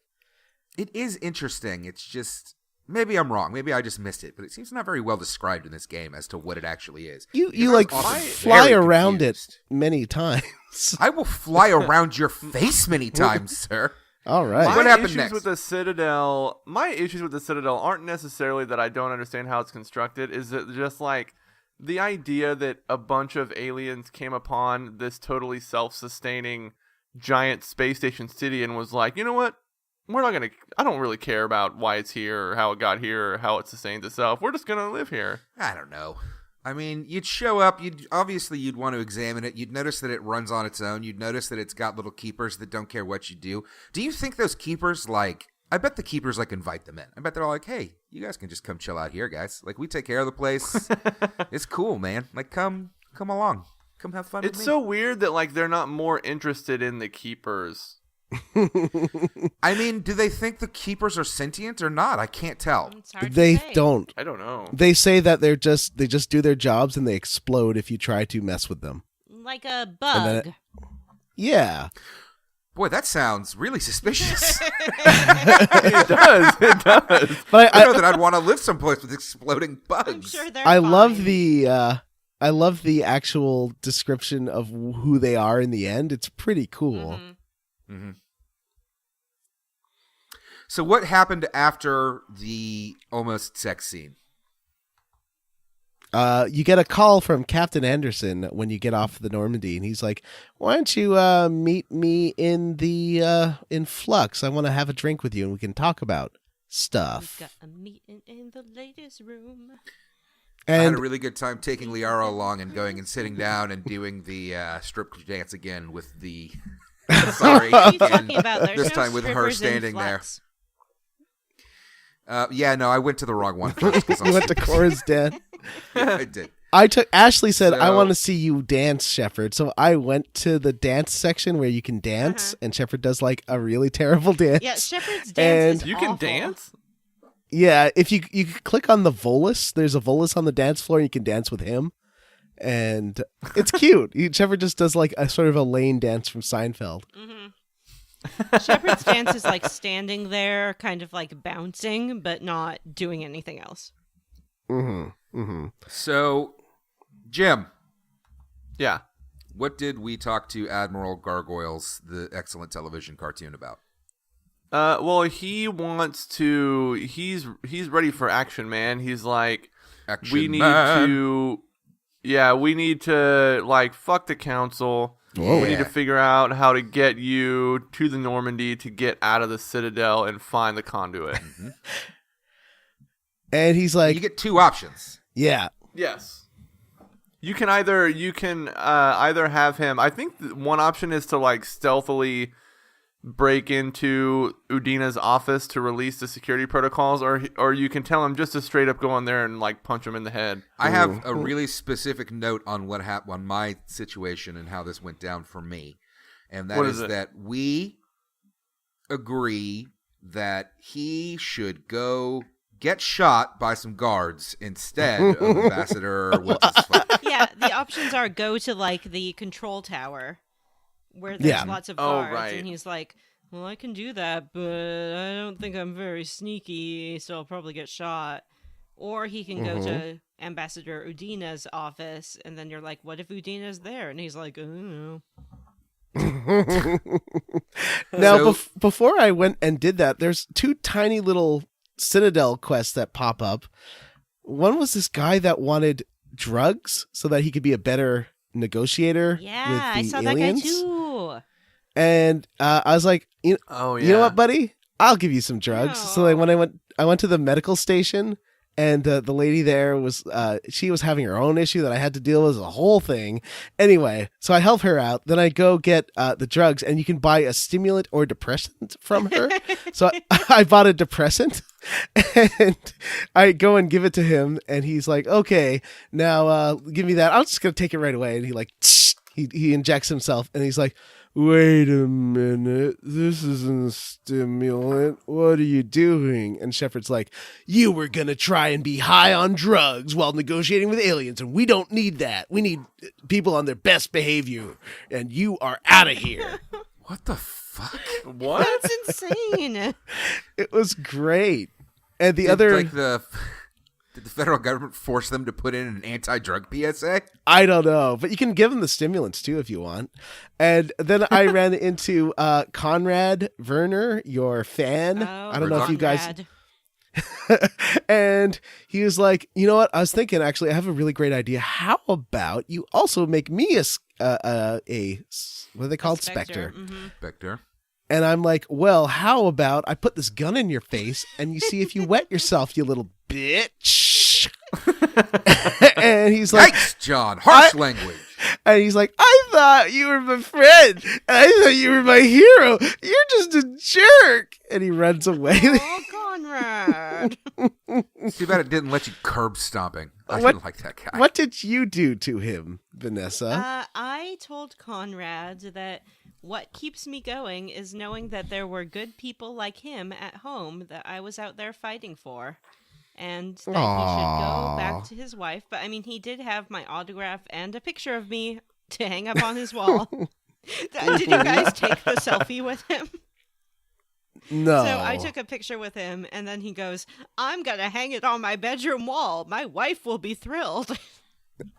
It is interesting. It's just maybe I'm wrong. Maybe I just missed it, but it seems not very well described in this game as to what it actually is. You Because like I was often fly very around confused. it many times. I will fly around your face many times, sir. All right. What happened issues next? with the Citadel? My issues with the Citadel aren't necessarily that I don't understand how it's constructed. Is it just like the idea that a bunch of aliens came upon this totally self-sustaining giant space station city and was like, you know what? I don't really care about why it's here or how it got here or how it sustains itself. We're just gonna live here. I don't know. I mean, you'd show up, you'd want to examine it, you'd notice that it runs on its own, you'd notice that it's got little keepers that don't care what you do. Do you think those keepers, I bet the keepers, invite them in. I bet they're all like, hey, you guys can just come chill out here, guys. We take care of the place. It's cool, man. Come along. Come have fun with me. It's so weird that, they're not more interested in the keepers. I mean, do they think the keepers are sentient or not? I can't tell. It's hard to They say. don't. I don't know. They say that they just do their jobs and they explode if you try to mess with them. Like a then bug. Yeah. Boy, that sounds really suspicious. It does. It does. But I know that I'd want to live someplace with exploding bugs. I'm sure they're I love fine. I love the actual description of who they are in the end. It's pretty cool. Mhm. Mm-hmm. So what happened after the almost sex scene? You get a call from Captain Anderson when you get off the Normandy, and he's like, "Why don't you meet me in the in Flux? I want to have a drink with you, and we can talk about stuff." We've got a meeting in the ladies' room. I had And a really good time taking Liara along and going and sitting down and doing the strip dance again with the... Sorry. What are you again, talking about? There's this no time with her strippers in standing there. Flux. Yeah, no, I went to the wrong one first. 'Cause you went to Cora's den. Yeah, I did. Ashley said, "I So- want to see you dance, Shepard." So I went to the dance section where you can dance, and Shepard does a really terrible dance. Yeah, Shepard's dance is You can awful. dance? Yeah, if you click on the Volus, there's a Volus on the dance floor, and you can dance with him, and it's cute. Shepard just does a sort of a lane dance from Seinfeld. Shepard's dance is standing there, kind of bouncing, but not doing anything else. Mm-hmm. Mm-hmm. So, Jim, Yeah. What did we talk to Admiral Gargoyles, the excellent television cartoon, about? Well, he wants to. He's ready for action, man. He's like, Action we need man. to. Yeah, we need to like fuck the council. Whoa. We need to figure out how to get you to the Normandy to get out of the Citadel and find the conduit. And he's like, You get two options. yeah. Yes. You can either have him. I think one option is to like stealthily break into Udina's office to release the security protocols, or you can tell him just to straight up go in there and like punch him in the head. I have a really specific note on what happened on my situation and how this went down for me, and that What is is it? that we agree that he should go get shot by some guards instead of Ambassador. What's his fuck? Yeah, the options are go to like the control tower where there's Yeah. lots of Oh, guards, right. and he's like, "Well, I can do that, but I don't think I'm very sneaky, so I'll probably get shot." Or he can go to Ambassador Udina's office, and then you're like, "What if Udina's there?" And he's like, "I don't know." Now, So- before I went and did that, there's two tiny little Citadel quests that pop up. One was this guy that wanted drugs so that he could be a better negotiator Yeah, with I the saw aliens. that guy too. And I was like, Oh yeah. you know what, buddy? I'll give you some drugs. So like, No. when I went to the medical station, and the lady there was she was having her own issue that I had to deal with, a whole thing. Anyway, so I help her out. Then I go get the drugs, and you can buy a stimulant or depressant from her. So I bought a depressant, and I go and give it to him, and he's like, "Okay, now give me that. I'm just gonna take it right away." And he like he injects himself, and he's like, "Wait a minute, this isn't a stimulant. What are you doing?" And Shepard's like, "You were gonna try and be high on drugs while negotiating with aliens, and we don't need that. We need people on their best behavior, and you are out of here." What the fuck? What? That's insane. It was great. And the Did, other, like did the federal government force them to put in an anti-drug PSA? I don't know, but you can give them the stimulants too if you want. And then I ran into Conrad Werner, your fan. Oh, I don't know if you guys. Conrad. And he was like, "You know what? I was thinking, actually, I have a really great idea. How about you also make me a what are they called? Spectre." Mhm. Spectre. And I'm like, "Well, how about I put this gun in your face and you see if you wet yourself, you little bitch." And he's like, Yikes, John. Harsh language. and he's like, "I thought you were my friend. And I thought you were my hero. You're just a jerk." And he runs away. Oh, Conrad. It's too bad it didn't let you curb stomping. I What- didn't like that guy. What did you do to him, Vanessa? I told Conrad that what keeps me going is knowing that there were good people like him at home that I was out there fighting for. And that he should Aw. go back to his wife. But I mean, he did have my autograph and a picture of me to hang up on his wall. Did you guys take the selfie with him? No. So I took a picture with him, and then he goes, "I'm going to hang it on my bedroom wall. My wife will be thrilled."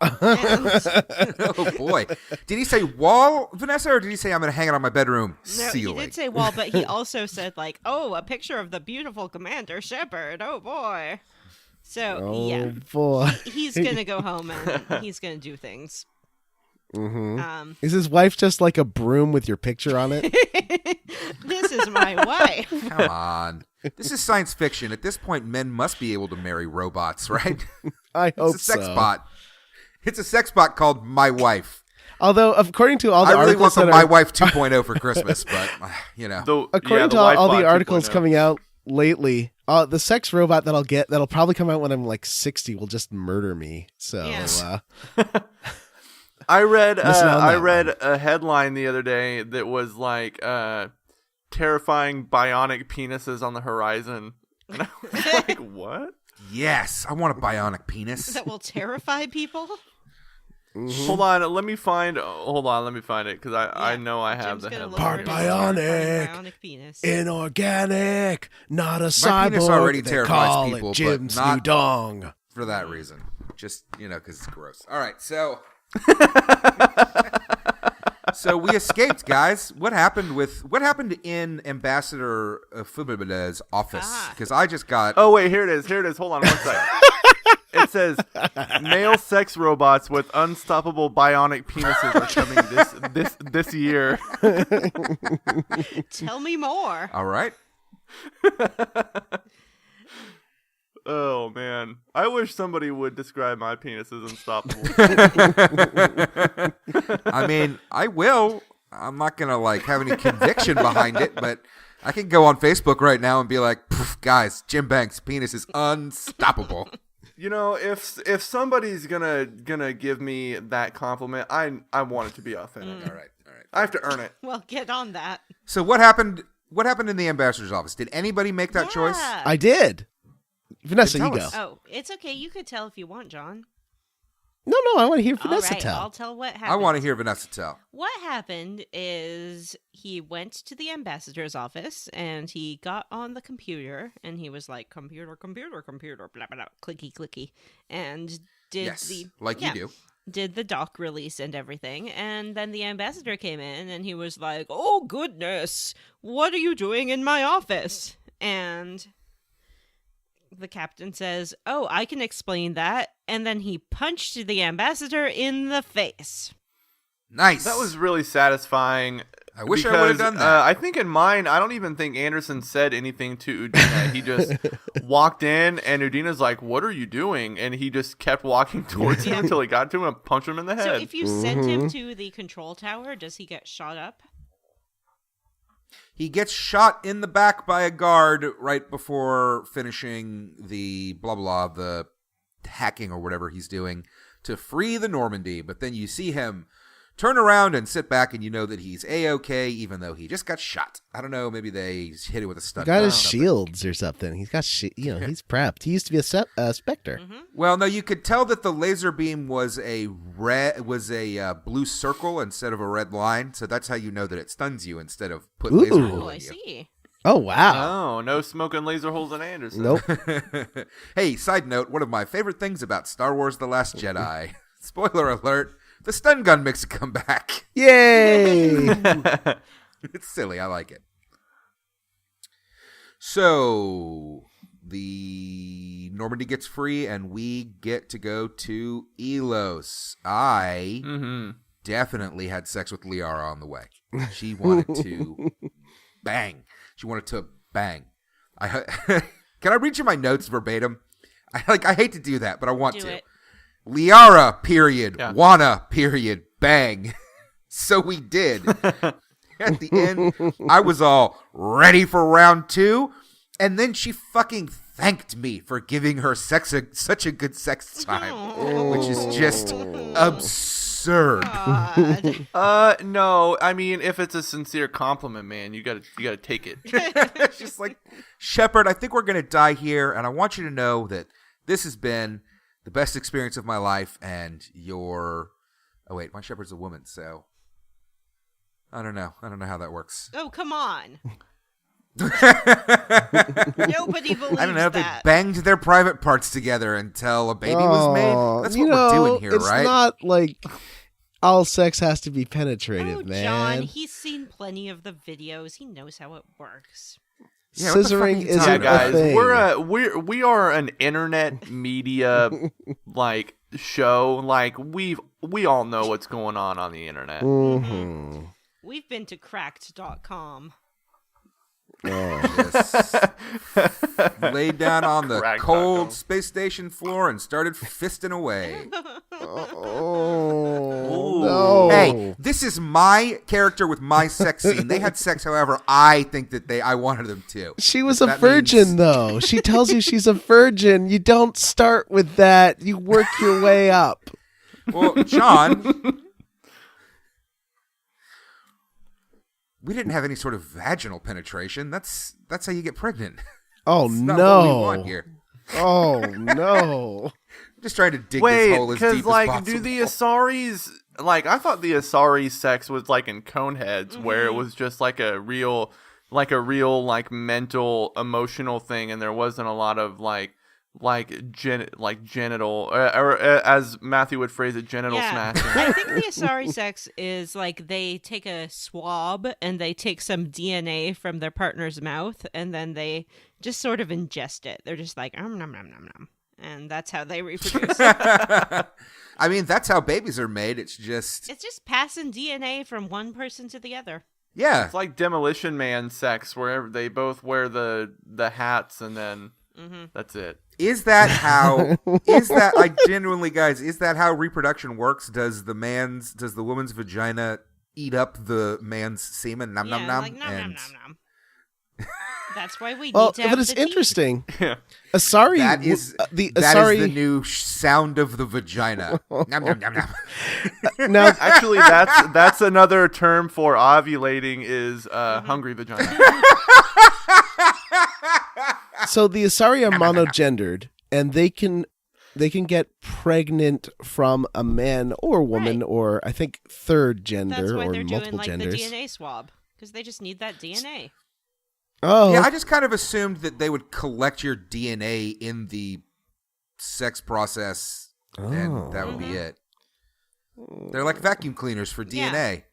And Oh, boy. Did he say wall, Vanessa, or did he say I'm going to hang it on my bedroom no, ceiling? he did say wall, but he also said, like, "Oh, a picture of the beautiful Commander Shepard. Oh, boy." So, Oh yeah, boy. he's going to go home, and he's going to do things. Mhm. Is his wife just like a broom with your picture on it? This is my wife. Come on. This is science fiction. At this point, men must be able to marry robots, right? I hope It's a sex so. bot. It's a sex bot called My Wife. Although, according to all the I really articles want the that My are, Wife 2.0 for Christmas, but, you know. according to Wi-Fi all the articles 2.0. coming out lately, the sex robot that I'll get, that'll probably come out when I'm like 60, will just murder me. So, Yeah. I read Listen on that one. a headline the other day that was like terrifying bionic penises on the horizon. And I was like, what? Yes, I want a bionic penis. That will terrify people. Hold on, let me find it because I Yeah, know I have Jim's the gonna look headline. for Part his bionic. bionic penis. Inorganic, not a My cyborg. penis already They terrifies call people, it but Jim's not- new dong. For that reason. Just, because it's gross. All right, so So we escaped, guys. What happened in Ambassador Fubibida's office? Because I just got. Oh wait, here it is. Hold on one second. It says male sex robots with unstoppable bionic penises are coming this year. Tell me more. All right. Oh man, I wish somebody would describe my penis as unstoppable. I mean, I will. I'm not gonna have any conviction behind it, but I can go on Facebook right now and be like, guys, Jim Banks' penis is unstoppable. You know, if somebody's gonna give me that compliment, I want it to be authentic. All right. I have to earn it. Well, get on that. So what happened? What happened in the ambassador's office? Did anybody make that choice? I did. Vanessa, Then you tell go. us. Oh, it's okay. You could tell if you want, John. No, I want to hear Vanessa All right, tell. I'll tell what happened. I want to hear Vanessa tell. What happened is he went to the ambassador's office and he got on the computer and he was like, computer, blah, blah, blah, clicky, and did Yes, you do. Did the doc release and everything. And then the ambassador came in and he was like, oh, goodness, what are you doing in my office? And the captain says, oh, I can explain that. And then he punched the ambassador in the face. Nice. That was really satisfying. I wish I would have done that. I think in mine, I don't even think Anderson said anything to Udina. He just walked in, and Udina's like, what are you doing? And he just kept walking towards him until he got to him and punched him in the head. So if you send him to the control tower, does he get shot up? He gets shot in the back by a guard right before finishing the the hacking or whatever he's doing to free the Normandy. But then you see him turn around and sit back, and you know that he's A-okay, even though he just got shot. I don't know, maybe they hit it with a stun. He got gun his or something. shields or something. He's got, he's prepped. He used to be a Spectre. Mm-hmm. Well, no, you could tell that the laser beam was a blue circle instead of a red line, so that's how you know that it stuns you instead of put laser Ooh. holes Oh, I in you. see. Oh, wow. Oh, no smoking laser holes in Anderson. Nope. Hey, side note, one of my favorite things about Star Wars The Last Jedi, spoiler alert, the stun gun makes a comeback. Yay! It's silly, I like it. So, the Normandy gets free, and we get to go to Ilos. I definitely had sex with Liara on the way. She wanted to bang. She wanted to bang. Can I read you my notes verbatim? I hate to do that, but I want Do to. it. Liara, period. Yeah. Wanna, period. Bang. So we did. At the end, I was all ready for round 2, and then she fucking thanked me for giving her such a good sex time, which is just absurd. God. No, I mean, if it's a sincere compliment, man, you gotta take it. It's just like, Shepard, I think we're gonna die here, and I want you to know that this has been the best experience of my life, and your... Oh, wait, my Shepard's a woman, so... I don't know how that works. Oh, come on. Nobody believes I don't know if they that. banged their private parts together until a baby was made. That's what we're doing here, it's right? It's not like all sex has to be penetrative, Oh, man. John, he's seen plenty of the videos. He knows how it works. Yeah, what the fuck are Scissoring you isn't talking Yeah, about? a guys, thing. we are an internet media like show. Like we all know what's going on the internet. Mm-hmm. We've been to cracked.com. Oh. Yes. Laid down on the Crack cold taco. space station floor and started fisting away. Oh, no. Hey, this is my character with my sex scene. They had sex however I think that I wanted them to. She was a That virgin, means- though. She tells you she's a virgin. You don't start with that. You work your way up. Well, John, we didn't have any sort of vaginal penetration. That's how you get pregnant. Oh, That's not what we want no. here. Oh, no. I'm just trying to dig Wait, this hole as deep because as like, possible. do the Asaris like? I thought the Asari sex was like in Coneheads, where it was just like a real like mental, emotional thing, and there wasn't a lot of like genital, or as Matthew would phrase it, genital smashing. I think the Asari sex is like they take a swab and they take some DNA from their partner's mouth and then they just sort of ingest it. They're just like, nom, nom, nom, nom. And that's how they reproduce. I mean, that's how babies are made. It's just passing DNA from one person to the other. Yeah. It's like Demolition Man sex, where they both wear the hats and then that's it. Is that how? Like genuinely, guys? Is that how reproduction works? Does the woman's vagina eat up the man's semen? Nom nom nom. Like, nom, nom, nom, nom. That's why we need to have but it's the teeth. Interesting. Yeah. Asari. That is the new sound of the vagina. Nom nom nom nom. Now, Actually, that's another term for ovulating is hungry vagina. so the Asari are monogendered, and they can get pregnant from a man or woman, Right. or I think third gender That's why or they're multiple doing like genders. the DNA swab because they just need that DNA. Oh, Yeah, I just kind of assumed that they would collect your DNA in the sex process, and that would be it. They're like vacuum cleaners for DNA.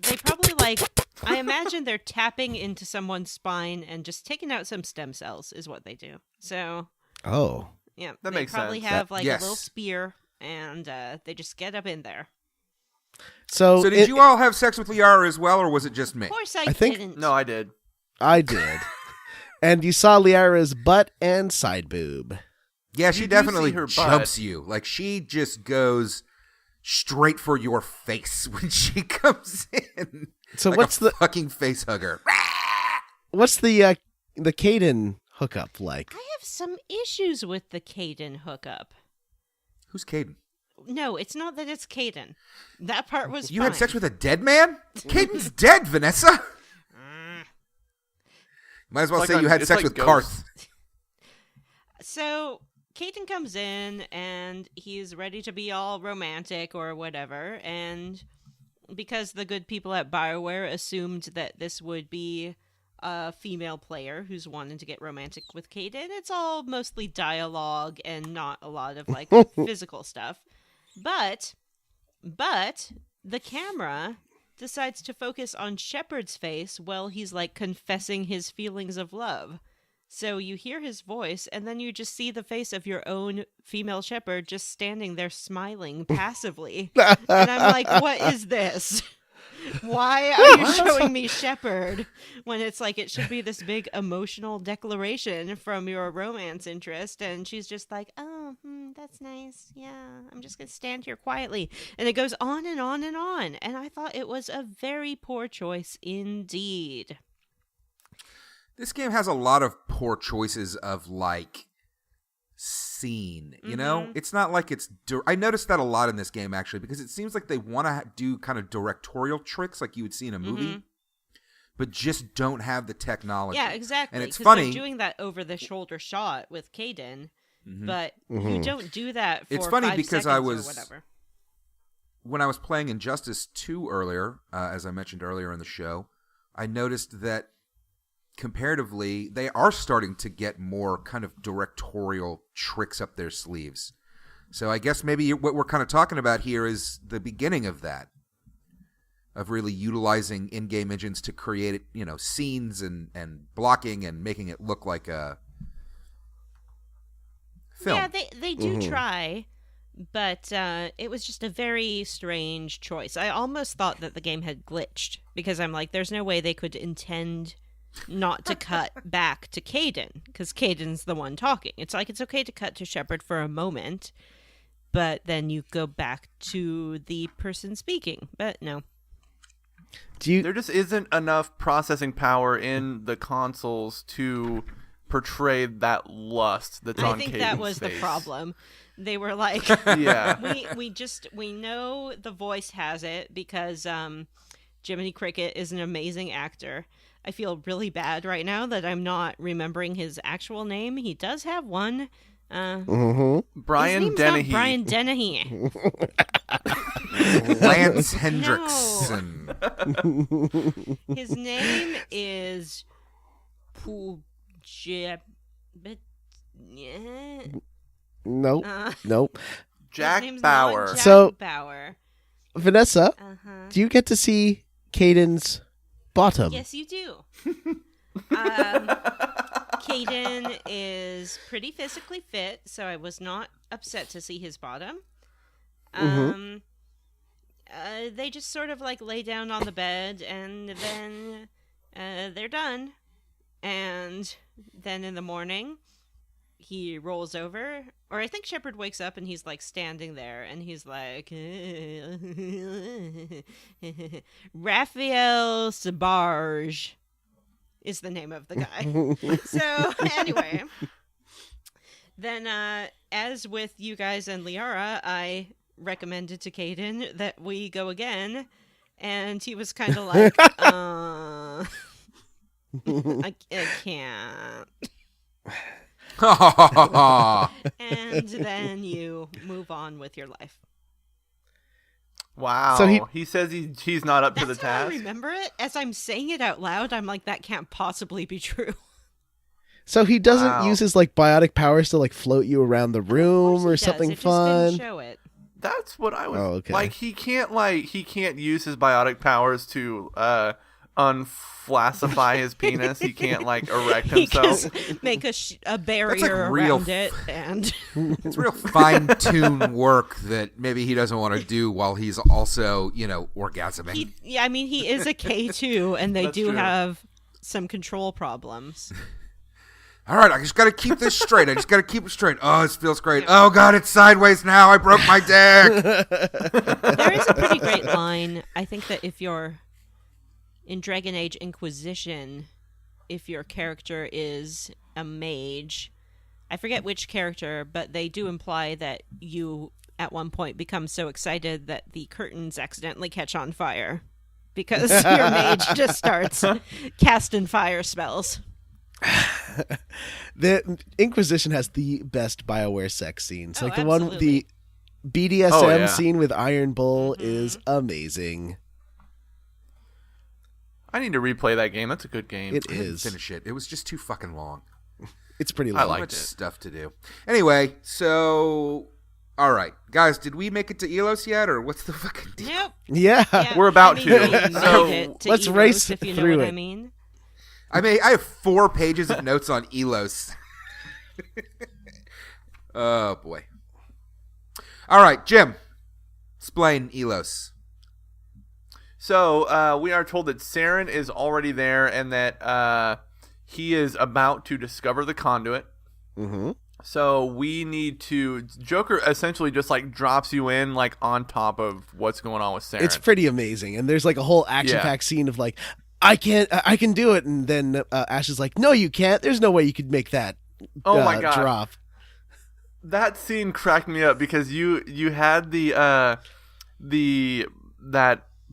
They probably I imagine they're tapping into someone's spine and just taking out some stem cells is what they do. So, yeah, That they makes probably sense. have Yes. a little spear and they just get up in there. So did you all have sex with Liara as well, or was it just me? Of course I think- didn't. No, I did. I did. And you saw Liara's butt and side boob. Yeah, she You do definitely see her jumps butt. you. Like, she just goes straight for your face when she comes in. So like what's a fucking face hugger? what's the Caden hookup like? I have some issues with the Caden hookup. Who's Caden? No, it's not that it's Caden. That part was You fine. had sex with a dead man? Caden's dead, Vanessa. Might as well It's say like you had it's sex like with Ghosts. Karth. So, Caden comes in, and he's ready to be all romantic or whatever, and because the good people at BioWare assumed that this would be a female player who's wanting to get romantic with Caden, it's all mostly dialogue and not a lot of, physical stuff. But the camera decides to focus on Shepard's face while he's, confessing his feelings of love. So you hear his voice, and then you just see the face of your own female shepherd just standing there smiling passively. And I'm like, what is this? Why are you showing me shepherd when it's it should be this big emotional declaration from your romance interest? And she's just like, oh, that's nice. Yeah, I'm just going to stand here quietly. And it goes on and on and on. And I thought it was a very poor choice indeed. This game has a lot of poor choices of scene, you know? It's not like it's I noticed that a lot in this game actually, because it seems like they want to do kind of directorial tricks like you would see in a movie, but just don't have the technology. Yeah, exactly. And it's 'cause funny. they're doing that over the shoulder shot with Caden, but you don't do that for It's funny 5 because seconds I was or whatever. when I was playing Injustice 2 earlier, as I mentioned earlier in the show, I noticed that comparatively, they are starting to get more kind of directorial tricks up their sleeves. So I guess maybe what we're kind of talking about here is the beginning of that, of really utilizing in-game engines to create, scenes and blocking and making it look like a film. Yeah, they do try, but it was just a very strange choice. I almost thought that the game had glitched because I'm like, there's no way they could intend not to cut back to Caden because Caden's the one talking. It's it's okay to cut to Shepard for a moment, but then you go back to the person speaking. But no. There just isn't enough processing power in the consoles to portray that lust that's on I think Caden's that was face. the problem. They were like, Yeah. we know the voice has it because Jiminy Cricket is an amazing actor. I feel really bad right now that I'm not remembering his actual name. He does have one. Brian his name's Dennehy. Not Brian Dennehy. Lance Hendrickson. His name is Yeah. Nope. Nope. Jack His name's Bauer. not Jack So- Bauer. Vanessa, Uh-huh. do you get to see Caden's bottom? Yes, you do. Caden is pretty physically fit, so I was not upset to see his bottom. They just sort of like lay down on the bed, and then they're done. And then in the morning, he rolls over, or I think Shepard wakes up and he's like standing there, and he's like, Raphael Sabarge is the name of the guy. So anyway, then as with you guys and Liara, I recommended to Caden that we go again, and he was kind of like, I can't. And then you move on with your life. Wow. So he says he's not up to the That's how I task. remember it. As I'm saying it out loud, I'm like, that can't possibly be true. So he doesn't Wow. use his like biotic powers to like float you around the Of course room he or does. something It fun? Just didn't show it. That's what I was Oh, okay. like. He can't use his biotic powers to unflaccify his penis. He can't like erect He himself. can make a barrier real around it, and It's real fine-tuned work that maybe he doesn't want to do while he's also, orgasming. he is a K2, and they That's do true. have some control problems. All right, I just got to keep this straight. I just got to keep it straight. Oh, this feels great. Oh, God, it's sideways now. I broke my dick. There is a pretty great line. I think that if you're in Dragon Age Inquisition, if your character is a mage, I forget which character, but they do imply that you at one point become so excited that the curtains accidentally catch on fire because your mage just starts casting fire spells. The Inquisition has the best BioWare sex scenes. Oh, Like the one, absolutely. the BDSM Oh, yeah. scene with Iron Bull is amazing. I need to replay that game. That's a good game. It I didn't is. finish it. It was just too fucking long. It's pretty I long. like- Much it. stuff to do. Anyway, so all right, guys, did we make it to Elos yet, or what's the fucking deal? Nope. Yeah. Yeah, We're about I to. mean, we made So, it to let's Elos, race if you know through what it. I mean. I have 4 pages of notes on Elos. Oh boy. All right, Jim, explain Elos. So we are told that Saren is already there and that he is about to discover the conduit. Mm-hmm. So we need to. Joker essentially just like drops you in like on top of what's going on with Saren. It's pretty amazing. And there's like a whole action-packed scene of like, I can do it. And then Ash is like, no, you can't. There's no way you could make that Oh my God. drop. That scene cracked me up because you had that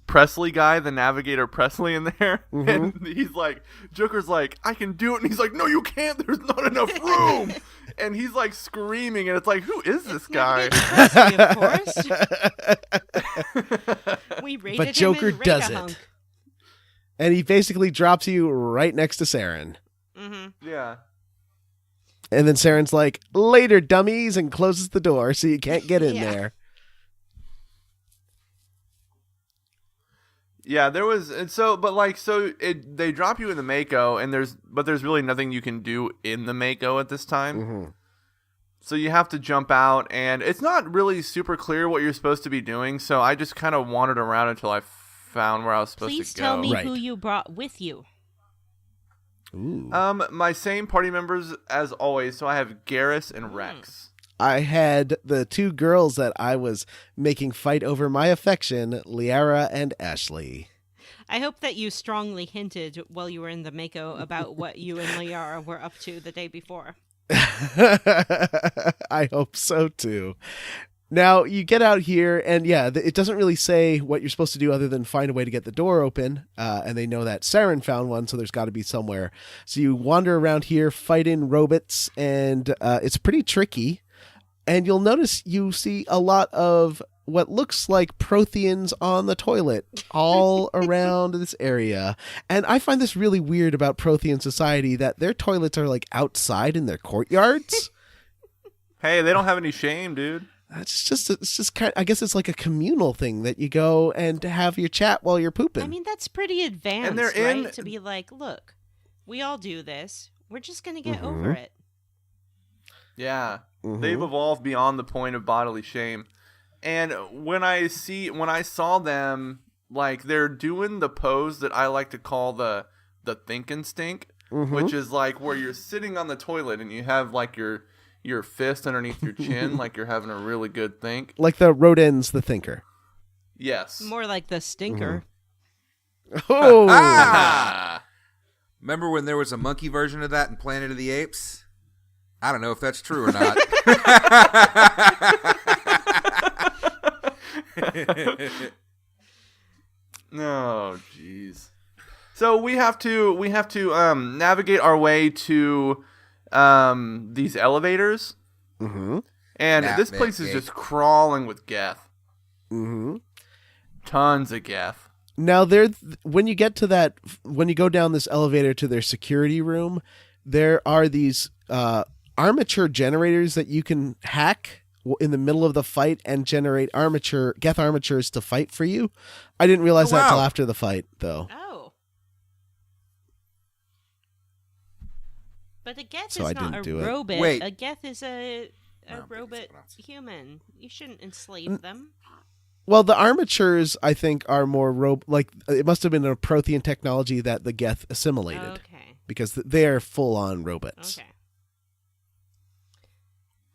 Presley guy, the navigator Presley in there, and he's like, Joker's like, I can do it, and he's like, no, you can't. There's not enough room, and he's like screaming, and it's like, who is this guy? Presley, of course. We rated But him Joker in does Rate-A-Hunk. it. And he basically drops you right next to Saren. Mm-hmm. Yeah. And then Saren's like, later, dummies, and closes the door so you can't get in Yeah. there. Yeah, there was, and so, but like, so they drop you in the Mako, and there's really nothing you can do in the Mako at this time. Mm-hmm. So you have to jump out, and it's not really super clear what you're supposed to be doing. So I just kind of wandered around until I found where I was supposed Please to go. tell me Right. who you brought with you. Ooh. My same party members as always. So I have Garrus and Rex. I had the 2 girls that I was making fight over my affection, Liara and Ashley. I hope that you strongly hinted while you were in the Mako about what you and Liara were up to the day before. I hope so too. Now you get out here, and yeah, it doesn't really say what you're supposed to do other than find a way to get the door open. And they know that Saren found one, so there's got to be somewhere. So you wander around here, fighting robots, and it's pretty tricky. And you'll notice you see a lot of what looks like Prometheans on the toilet all around this area. And I find this really weird about Promethean society, that their toilets are like outside in their courtyards. Hey, they don't have any shame, dude. It's just kind of, I guess it's like a communal thing that you go and have your chat while you're pooping. I mean, that's pretty advanced, And they're in- right? To be like, look, we all do this. We're just going to get over it. Yeah. They've evolved beyond the point of bodily shame. And when I saw them, like, they're doing the pose that I like to call the think and stink, which is like where you're sitting on the toilet and you have like your fist underneath your chin, like you're having a really good think. Like the Rodin's the thinker. Yes. More like the stinker. Oh, Ah! Remember when there was a monkey version of that in Planet of the Apes? I don't know if that's true or not. No, jeez. So we have to navigate our way to these elevators, and this place is just crawling with geth. Tons of geth. now when you go down this elevator to their security room, there are these armature generators that you can hack in the middle of the fight and generate geth armatures to fight for you. I didn't realize that till after the fight, though. Oh. But a geth So I is not didn't a do it. robot. Wait. A geth is a No, robot it's human. You shouldn't enslave them. Well, the armatures, I think, are more like it must have been a Prothean technology that the geth assimilated, Okay. because they're full-on robots. Okay.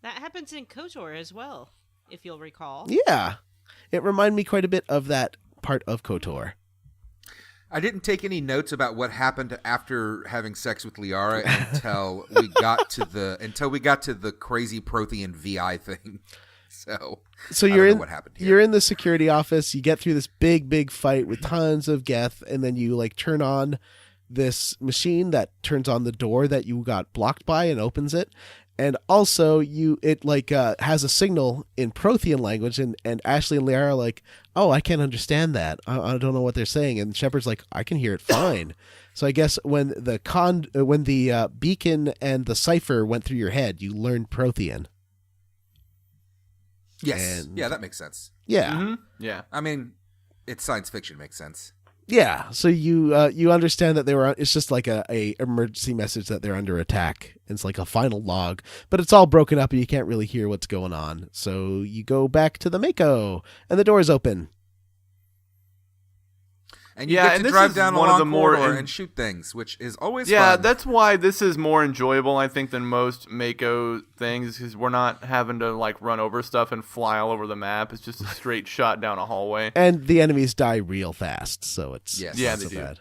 That happens in KOTOR as well, if you'll recall. Yeah, it reminded me quite a bit of that part of KOTOR. I didn't take any notes about what happened after having sex with Liara until we got to the crazy Prothean VI thing. So So I you're don't know in what happened here. you're in the security office. You get through this big fight with tons of geth, and then you like turn on this machine that turns on the door that you got blocked by and opens it. And also it has a signal in Prothean language, and Ashley and Liara are like, oh, I can't understand that. I don't know what they're saying. And Shepard's like, I can hear it fine. So I guess when the beacon and the cipher went through your head, you learned Prothean. Yes. And- Yeah, that makes sense. Yeah. Yeah. I mean, it's science fiction, makes sense. Yeah, so you understand that it's just like a emergency message that they're under attack. It's like a final log, but it's all broken up and you can't really hear what's going on. So you go back to the Mako, and the door's open. And you Yeah, get and to this drive is down a one of long the more corridor in- and shoot things, which is always Yeah, fun. that's why this is more enjoyable, I think, than most Mako things, because we're not having to like run over stuff and fly all over the map. It's just a straight shot down a hallway. And the enemies die real fast, so it's Yes. Yeah, not they so do. bad.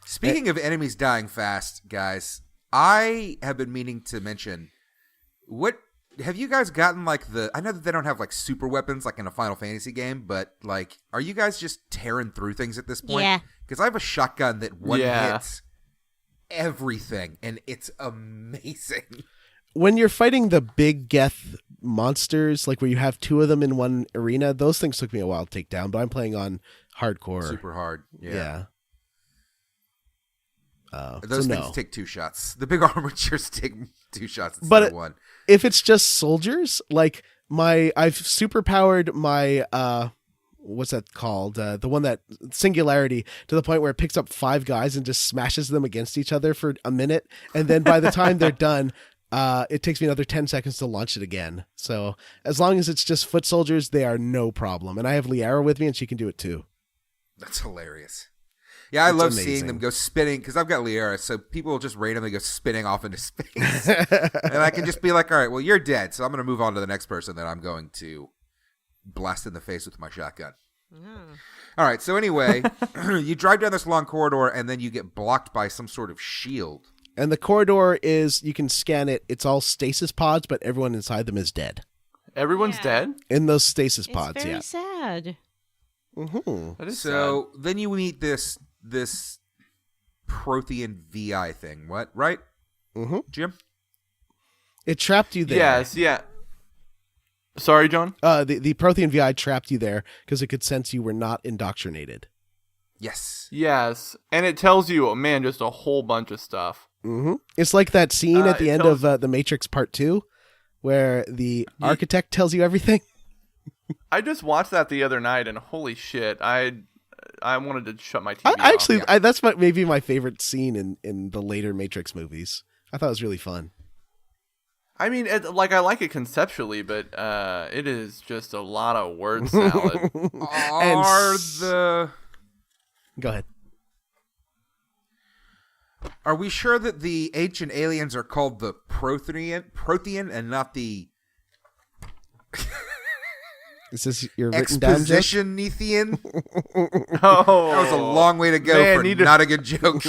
Speaking of enemies dying fast, guys, I have been meaning to mention, what have you guys gotten like I know that they don't have like super weapons like in a Final Fantasy game, but like, are you guys just tearing through things at this point? Yeah. Because I have a shotgun that one Yeah. hits everything, and it's amazing. When you're fighting the big geth monsters, like where you have two of them in one arena, those things took me a while to take down, but I'm playing on hardcore. Super hard. Yeah. Those so things no. take 2 shots. The big armatures take 2 shots instead But of 1. If it's just soldiers, like I've superpowered my what's that called? The one that singularity, to the point where it picks up 5 guys and just smashes them against each other for a minute, and then by the time they're done, it takes me another 10 seconds to launch it again. So as long as it's just foot soldiers, they are no problem. And I have Liara with me, and she can do it too. That's hilarious. Yeah, I It's love amazing. seeing them go spinning, because I've got Liara, so people will just randomly go spinning off into space. And I can just be like, all right, well, you're dead, so I'm going to move on to the next person that I'm going to blast in the face with my shotgun. All right, so anyway, you drive down this long corridor, and then you get blocked by some sort of shield. And the corridor is, you can scan it. It's all stasis pods, but everyone inside them is dead. Everyone's Yeah. dead? In those stasis It's pods, very yeah. sad. Mm-hmm. That is So then you meet this Prothean VI thing, right? Mm-hmm. Jim? It trapped you sad. there. Yes, yeah. Sorry, John? The Prothean VI trapped you there because it could sense you were not indoctrinated. Yes. Yes. And it tells you, oh, man, just a whole bunch of stuff. Mm-hmm. It's like that scene at the it end tells- of The Matrix Part 2, where the architect tells you everything? I just watched that the other night, and holy shit, I wanted to shut my TV off. Actually, that's maybe my favorite scene in the later Matrix movies. I thought it was really fun. I mean, I like it conceptually, but it is just a lot of word salad. Go ahead. Are we sure that the ancient aliens are called the Promethean and not the Is this your written down joke? exposition-Nethian? Oh, That was a long way to go for not a good joke.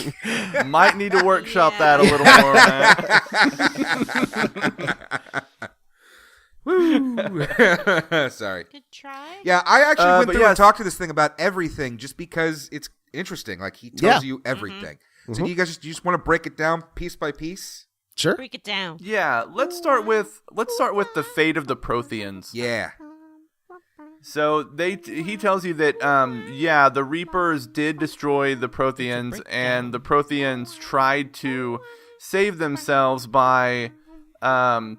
Might need to workshop that a little more, man. Woo! Sorry. Good try. Yeah, I actually went but through and yes. talked to this thing about everything just because it's interesting. Like, he tells you everything. So do you guys just want to break it down piece by piece? Sure. Break it down. Yeah, let's start with the fate of the Protheans. Yeah. So he tells you that the Reapers did destroy the Protheans, and the Protheans tried to save themselves by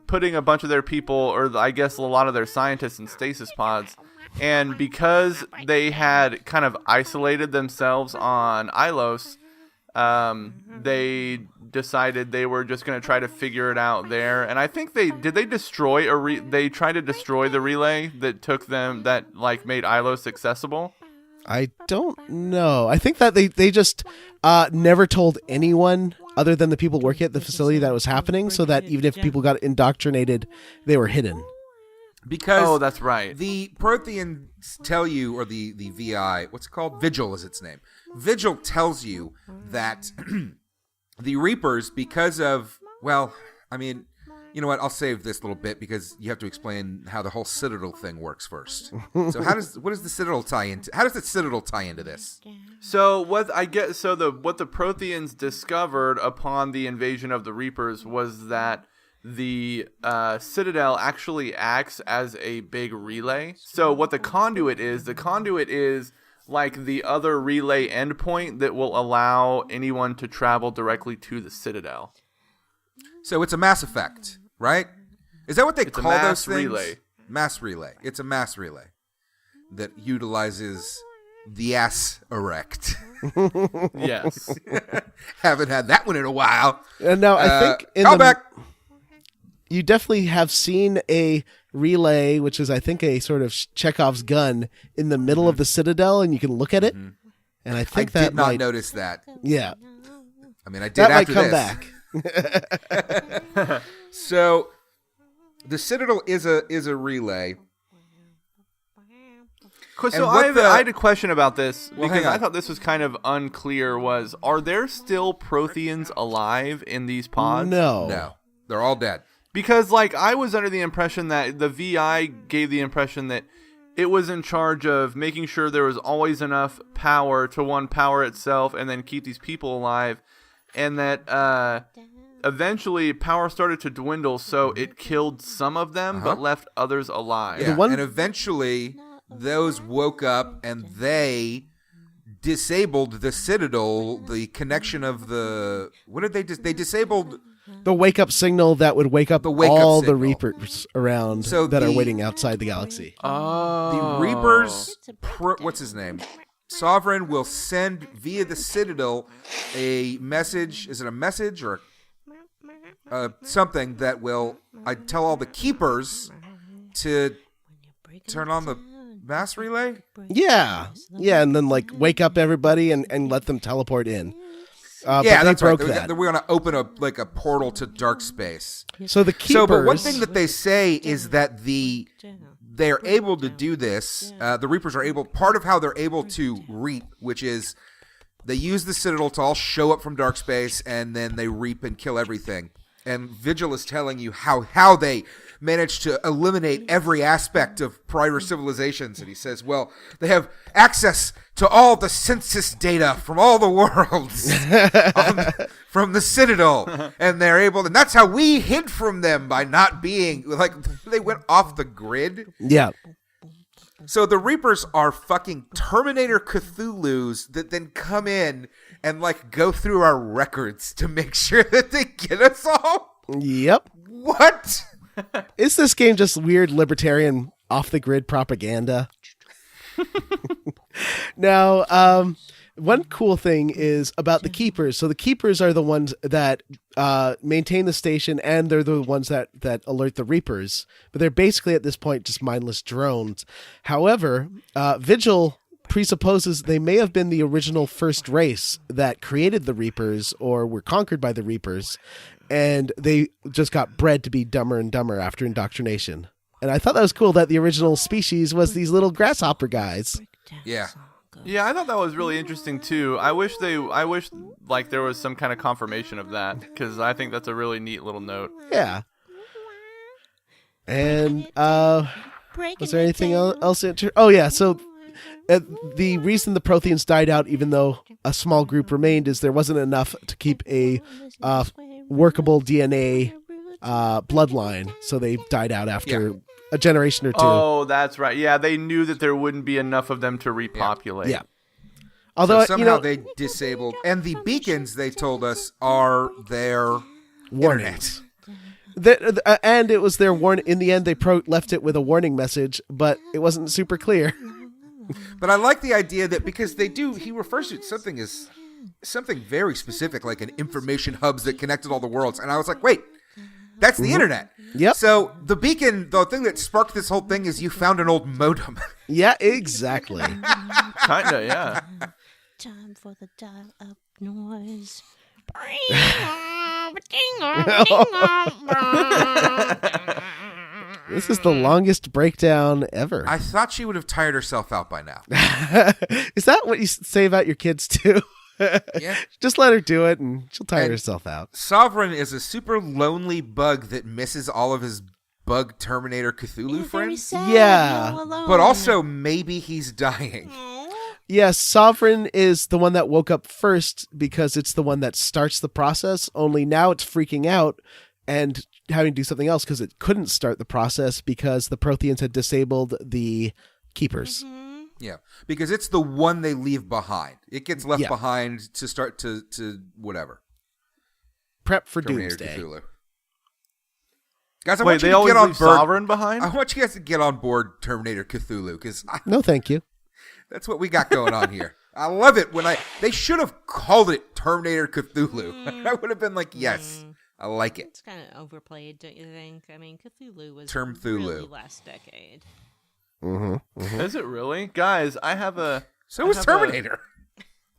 putting a bunch of their people, or I guess a lot of their scientists, in stasis pods. And because they had kind of isolated themselves on Ilos, they decided they were just going to try to figure it out there. And I think they destroy they tried to destroy the relay that took them, that like made Ilos accessible. I don't know. I think that they just never told anyone other than the people working at the facility that it was happening, so that even if people got indoctrinated, they were hidden. Because that's right. The Protheans tell you, or the VI, what's it called? Vigil is its name. Vigil tells you that the Reapers, because of, well, I mean, you know what? I'll save this little bit because you have to explain how the whole Citadel thing works first. So what does the Citadel tie into? How does the Citadel tie into this? So what the Protheans discovered upon the invasion of the Reapers was that the Citadel actually acts as a big relay. So what the conduit is like the other relay endpoint that will allow anyone to travel directly to the Citadel. So it's a Mass Effect, right? Is that what they call those things? Relay. Mass relay. It's a mass relay that utilizes the ass erect. Yes. Haven't had that one in a while. And now I think you definitely have seen a relay, which is I think a sort of Chekhov's gun in the middle of the Citadel, and you can look at it. And I think I did not notice that. Yeah. I mean, I did That after might come this. back. So the Citadel is a relay. So I had a question about this because I thought this was kind of unclear. Are there still Protheans alive in these pods? No. They're all dead. Because I was under the impression that the VI gave the impression that it was in charge of making sure there was always enough power to power itself and then keep these people alive, and that eventually power started to dwindle, so it killed some of them but left others alive. Yeah, and eventually those woke up and they disabled the Citadel, the connection of the... What did they they disabled... The wake-up signal that would wake up all the Reapers around that are waiting outside the galaxy. Oh. The Reapers... what's his name? Sovereign will send via the Citadel a message. Is it a message or something that will tell all the Keepers to turn on the mass relay? Yeah, and then wake up everybody and let them teleport in. Yeah, that's right. That. We're going to open a portal to dark space. So the Keepers... but one thing that they say is that they're able to do this. The Reapers are able... Part of how they're able to reap, which is they use the Citadel to all show up from dark space, and then they reap and kill everything. And Vigil is telling you how they managed to eliminate every aspect of prior civilizations. And he says, well, they have access to all the census data from all the worlds from the Citadel. And they're able to, and that's how we hid from them by not being, they went off the grid. Yeah. So the Reapers are fucking Terminator Cthulhu's that then come in and go through our records to make sure that they get us all. Yep. What? Is this game just weird libertarian off-the-grid propaganda? Now, one cool thing is about the keepers. So the keepers are the ones that maintain the station, and they're the ones that alert the reapers. But they're basically at this point just mindless drones. However, Vigil presupposes they may have been the original first race that created the reapers or were conquered by the reapers, and they just got bred to be dumber and dumber after indoctrination. And I thought that was cool that the original species was these little grasshopper guys. Yeah. Yeah, I thought that was really interesting too. I wish like there was some kind of confirmation of that, because I think that's a really neat little note. Yeah. And was there anything else? Oh yeah, so the reason the Protheans died out, even though a small group remained, is there wasn't enough to keep a workable DNA bloodline, so they died out after a generation or two. Oh, that's right. Yeah, they knew that there wouldn't be enough of them to repopulate. Yeah. Although so somehow they disabled, and the beacons, they told us, are their warnings. And it was their warning. In the end, they left it with a warning message, but it wasn't super clear. But I like the idea that because he refers to something as something very specific, like an information hubs that connected all the worlds. And I was like, wait, that's the internet. Yep. So the beacon, the thing that sparked this whole thing is you found an old modem. Yeah, exactly. Kinda, yeah. Time for the dial-up noise. This is the longest breakdown ever. I thought she would have tired herself out by now. Is that what you say about your kids too? Yeah. Just let her do it and she'll tire herself out. Sovereign is a super lonely bug that misses all of his bug Terminator Cthulhu friends. Yeah. But also maybe he's dying. Yes, Sovereign is the one that woke up first because it's the one that starts the process, only now it's freaking out and having to do something else because it couldn't start the process because the Protheans had disabled the keepers. Mm-hmm. Yeah, because it's the one they leave behind. It gets left behind to start to whatever. Prep for Terminator Doomsday. Cthulhu. Guys, I Wait, want you they to always get on leave board. Sovereign behind? I want you guys to get on board Terminator Cthulhu because No, thank you. that's what we got going on here. I love it when they should have called it Terminator Cthulhu. I would have been like, yes, I like it. It's kind of overplayed, don't you think? I mean, Cthulhu was Term really Thulu. last decade. Is it really? Guys, I have a... So was Terminator.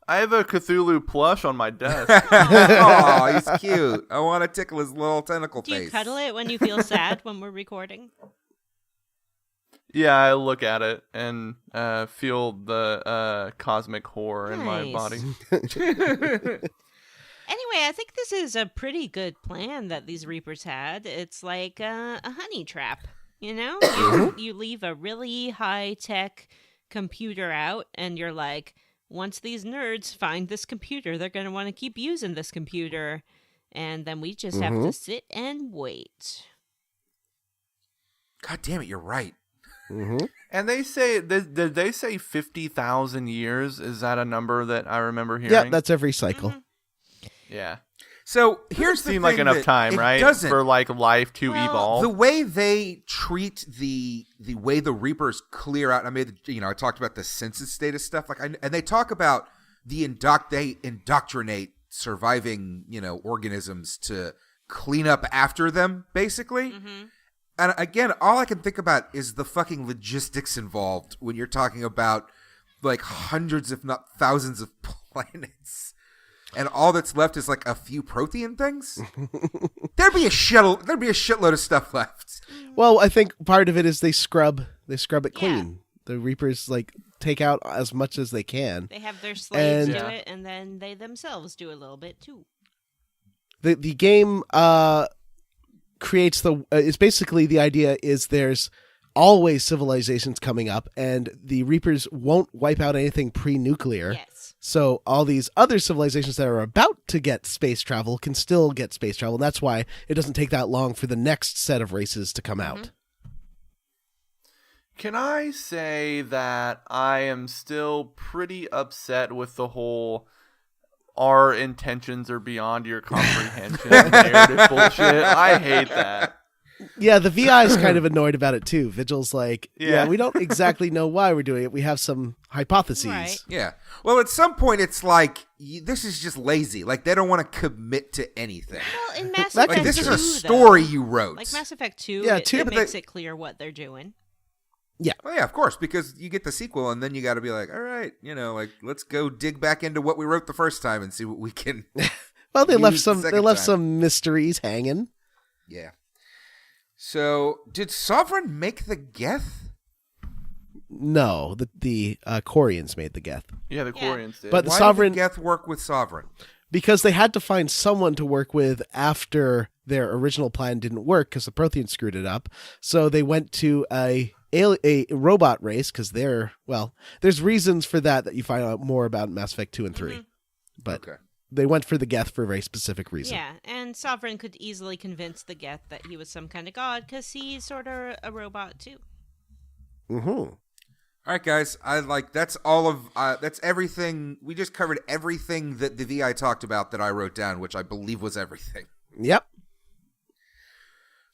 I have a Cthulhu plush on my desk. Oh, he's cute. I want to tickle his little tentacle Do you face. cuddle it when you feel sad when we're recording? Yeah, I look at it and feel the cosmic horror in my Nice. body. Anyway, I think this is a pretty good plan that these Reapers had. It's like a honey trap, you know? You leave a really high-tech computer out, and you're like, once these nerds find this computer, they're going to want to keep using this computer. And then we just have to sit and wait. God damn it, you're right. And they say, did they say 50,000 years? Is that a number that I remember hearing? Yeah, that's every cycle. Yeah. So here's the Seemed thing like enough that time, it right? Doesn't. For like life to evolve. The way they treat the way the Reapers clear out, I talked about the census status stuff, and they talk about they indoctrinate surviving, organisms to clean up after them, basically. And again, all I can think about is the fucking logistics involved when you're talking about like hundreds, if not thousands, of planets. And all that's left is like a few Prothean things. There'd be a shitload of stuff left. Well, I think part of it is they scrub it clean. The Reapers take out as much as they can. They have their slaves And- do it, and then they themselves do a little bit too. The game creates it's basically the idea is there's always civilizations coming up, and the Reapers won't wipe out anything pre-nuclear. Yes. So all these other civilizations that are about to get space travel can still get space travel. And that's why it doesn't take that long for the next set of races to come out. Can I say that I am still pretty upset with the whole our intentions are beyond your comprehension narrative bullshit? I hate that. Yeah, the VI is kind of annoyed about it too. Vigil's like, Yeah. we don't exactly know why we're doing it. We have some hypotheses. Right. Yeah. Well, at some point, it's like, this is just lazy. Like, they don't want to commit to anything. Well, in Mass Like, Effect Like, this 2, is a story though, you wrote. like Mass Effect 2, Yeah, it, 2, it but makes they- it clear what they're doing. Well, yeah, of course, because you get the sequel, and then you got to be like, all right, like, let's go dig back into what we wrote the first time and see what we can. Well, they Use left the some. They second left time. some mysteries hanging. Yeah. So, did Sovereign make the Geth? No, the Quarians made the Geth Yeah, the Yeah. Quarians did. But the Why Sovereign- did the Geth work with Sovereign? because they had to find someone to work with after their original plan didn't work because the Protheans screwed it up. So they went to a robot race because there's reasons for that you find out more about in Mass Effect 2 and 3. But Okay. they went for the Geth for a very specific reason. Yeah, and Sovereign could easily convince the Geth that he was some kind of god because he's sort of a robot too. Mm-hmm. All right, guys. That's all of that's everything. We just covered everything that the VI talked about that I wrote down, which I believe was everything. Yep.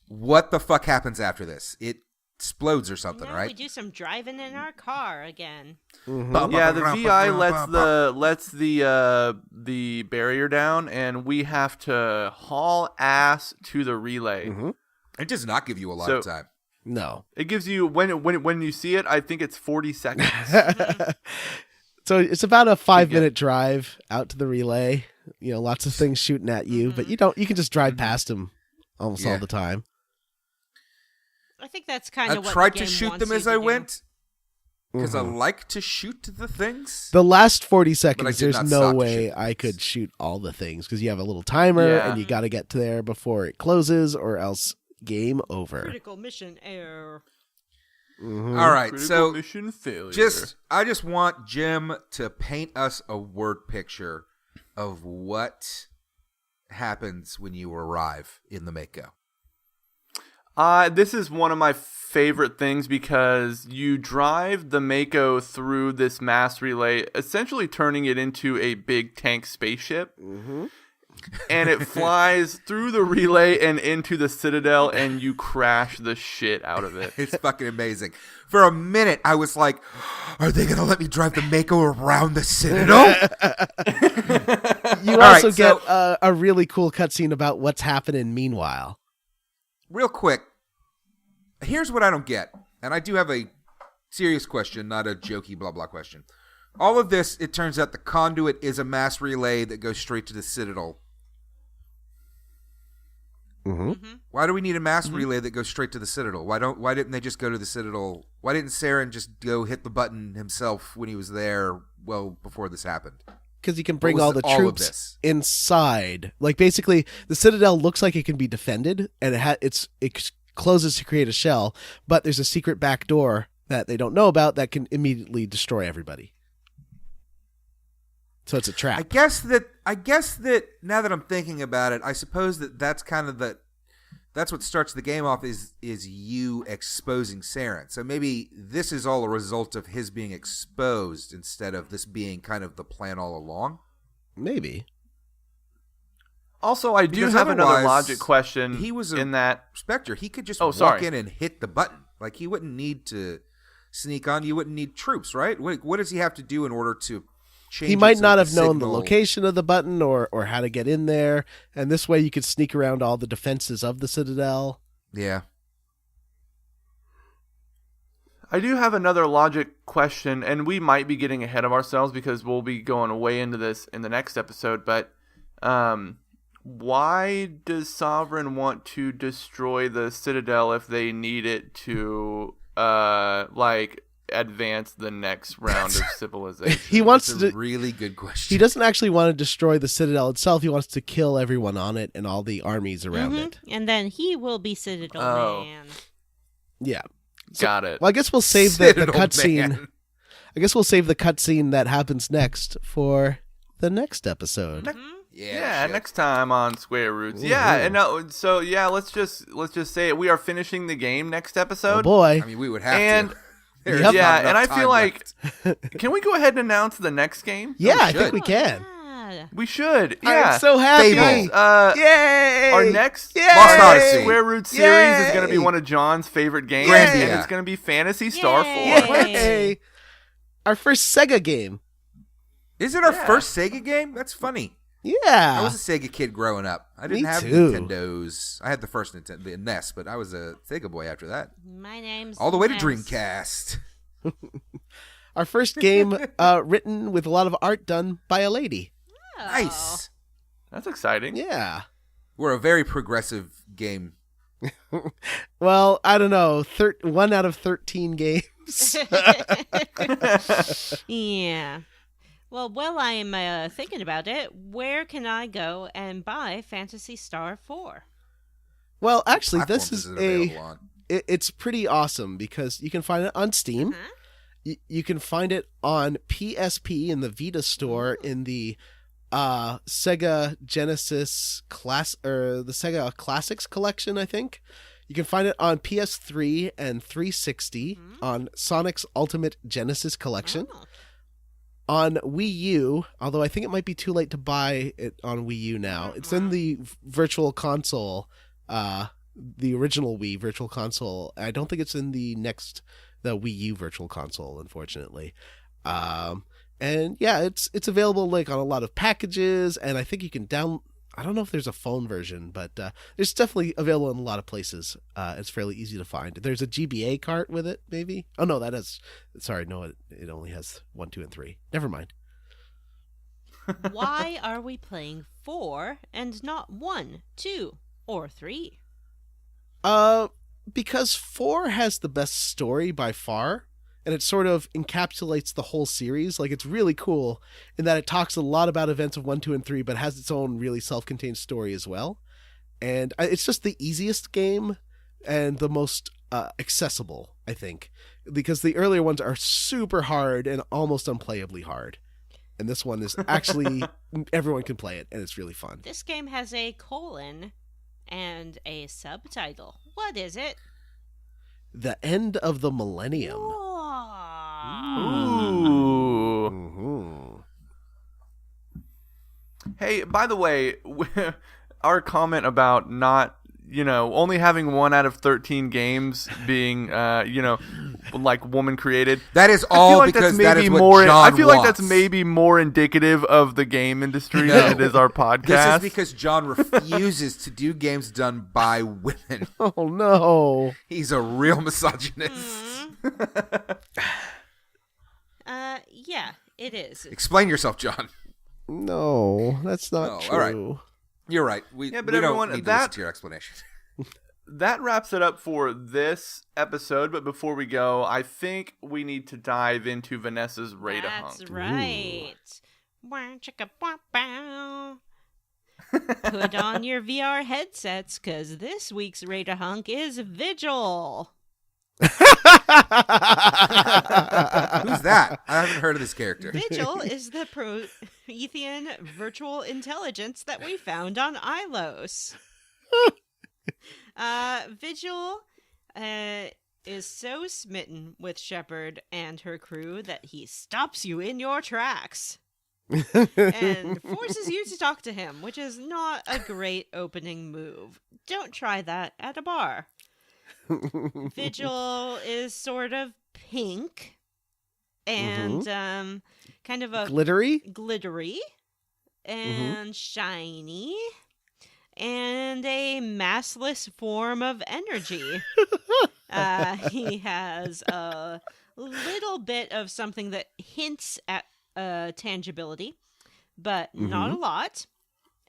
What the fuck happens after this? It explodes or something, Now right? we do some driving in our car again. Mm-hmm. Yeah, the VI lets the barrier down, and we have to haul ass to the relay. Mm-hmm. It does not give you a lot So- of time. No. It gives you when you see it. I think it's 40 seconds. So it's about a 5-minute drive out to the relay. Lots of things shooting at you, but you can just drive past them almost all Yeah. the time. I think that's kind of I've what tried the to game shoot wants them you as to I do. went because Mhm. I like to shoot the things. The last 40 But I seconds, did there's not no stop to way shoot I things. could shoot all the things because you have a little timer Yeah. and you got to get to there before it closes or else game over. Critical mission error. Mhm. All right, Critical so mission failure. I just want Jim to paint us a word picture of what happens when you arrive in the Mako. This is one of my favorite things because you drive the Mako through this mass relay, essentially turning it into a big tank spaceship. Mhm. And it flies through the relay and into the Citadel, and you crash the shit out of it. It's fucking amazing. For a minute, I was like, are they going to let me drive the Mako around the Citadel? You All also right, get so- a really cool cutscene about what's happening meanwhile. Real quick, here's what I don't get. And I do have a serious question, not a jokey blah blah question. All of this, it turns out the conduit is a mass relay that goes straight to the Citadel. Mm-hmm. Why do we need a mass relay that goes straight to the Citadel? Why didn't they just go to the Citadel? Why didn't Saren just go hit the button himself when he was there well before this happened? Because you can bring was all the all of troops this? inside. Like basically, the Citadel looks like it can be defended, and it closes to create a shell. But there's a secret back door that they don't know about that can immediately destroy everybody. So it's a trap. I guess that now that I'm thinking about it, I suppose that's kind of that's what starts the game off is you exposing Saren. So maybe this is all a result of his being exposed instead of this being kind of the plan all along. Maybe. Also, I do Because have another otherwise, logic question. he was in that. Spectre, he could just Oh, walk sorry. in and hit the button. Like he wouldn't need to sneak on. You wouldn't need troops, right? What does he have to do in order to change? He it might so not the have known the signal- location of the button or how to get in there, and this way you could sneak around all the defenses of the Citadel. Yeah. I do have another logic question, and we might be getting ahead of ourselves because we'll be going way into this in the next episode, but why does Sovereign want to destroy the Citadel if they need it to advance the next round of civilization? He wants That's to. a really good question. He doesn't actually want to destroy the Citadel itself. He wants to kill everyone on it and all the armies around it. And then he will be Citadel Oh. Man. Yeah. Got it. Well, I guess we'll save the Citadel cutscene. Man. I guess we'll save the cutscene that happens next for the next episode. Yeah, shit. next time on Square Roots. Yeah, and so let's just say it. We are finishing the game next episode. Oh boy. I mean, we would have And- to. There's Yep. not Yeah, enough and I time feel like left. can we go ahead and announce the next game? Yeah, I should. think we can. Yeah. Yeah. We should. Yeah. I'm so happy. Fable. Yay! Our next Lost Odyssey. Square Root series is going to be Yay! one of John's favorite games, Grandia. and it's going to be Phantasy Star 4. Yay! Our first Sega game. Is it our Yeah. first Sega game? That's funny. Yeah. I was a Sega kid growing up. I didn't Me have too. Nintendos. I had the first Nintendo, the NES, but I was a Sega boy after that. My name's All the way to Ness. Dreamcast. Our first game written with a lot of art done by a lady. Oh. Nice. That's exciting. Yeah. We're a very progressive game. Well, I don't know. 1 out of 13 games. Yeah. Well, while I'm thinking about it, where can I go and buy Phantasy Star 4? Well, actually, this Platforms is it available on? it's pretty awesome because you can find it on Steam. Uh-huh. You can find it on PSP in the Vita store in the Sega Genesis the Sega Classics collection, I think. You can find it on PS3 and 360 on Sonic's Ultimate Genesis collection. Oh. On Wii U, although I think it might be too late to buy it on Wii U now. It's in the Virtual Console, the original Wii Virtual Console. I don't think it's in the Wii U Virtual Console, unfortunately. And yeah, it's available like on a lot of packages, and I think you can I don't know if there's a phone version, but it's definitely available in a lot of places. It's fairly easy to find. There's a GBA cart with it, maybe. Oh no, it only has 1, 2, and 3. Never mind. Why are we playing 4 and not 1, 2, or 3? Because 4 has the best story by far, and it sort of encapsulates the whole series. Like, it's really cool in that it talks a lot about events of 1, 2, and 3, but has its own really self-contained story as well. And it's just the easiest game and the most accessible, I think, because the earlier ones are super hard and almost unplayably hard. And this one is actually, everyone can play it, and it's really fun. This game has a colon and a subtitle. What is it? The End of the Millennium. Ooh. Mm-hmm. Hey, by the way, our comment about not, only having 1 out of 13 games being, like woman created. That is I feel all like because that's that maybe is what more. John I feel like that's wants. maybe more indicative of the game industry No. than it is our podcast. This is because John refuses to do games done by women. Oh, no. He's a real misogynist. Yeah, it is. Explain yourself, John. No, that's not Oh, true. all right. You're right. We Yeah, but we everyone, don't need to listen to your explanation. That wraps it up for this episode. But before we go, I think we need to dive into Vanessa's Rate-A-Hunk. That's right. Wah, chicka, wah, bow. Put on your VR headsets, because this week's Rate-A-Hunk is Vigil. Who's that? I haven't heard of this character. Vigil is the Promethean virtual intelligence that we found on Ilos. Vigil is so smitten with Shepard and her crew that he stops you in your tracks and forces you to talk to him, which is not a great opening move. Don't try that at a bar. Vigil is sort of pink and kind of a glittery and shiny and a massless form of energy. He has a little bit of something that hints at tangibility, but not a lot.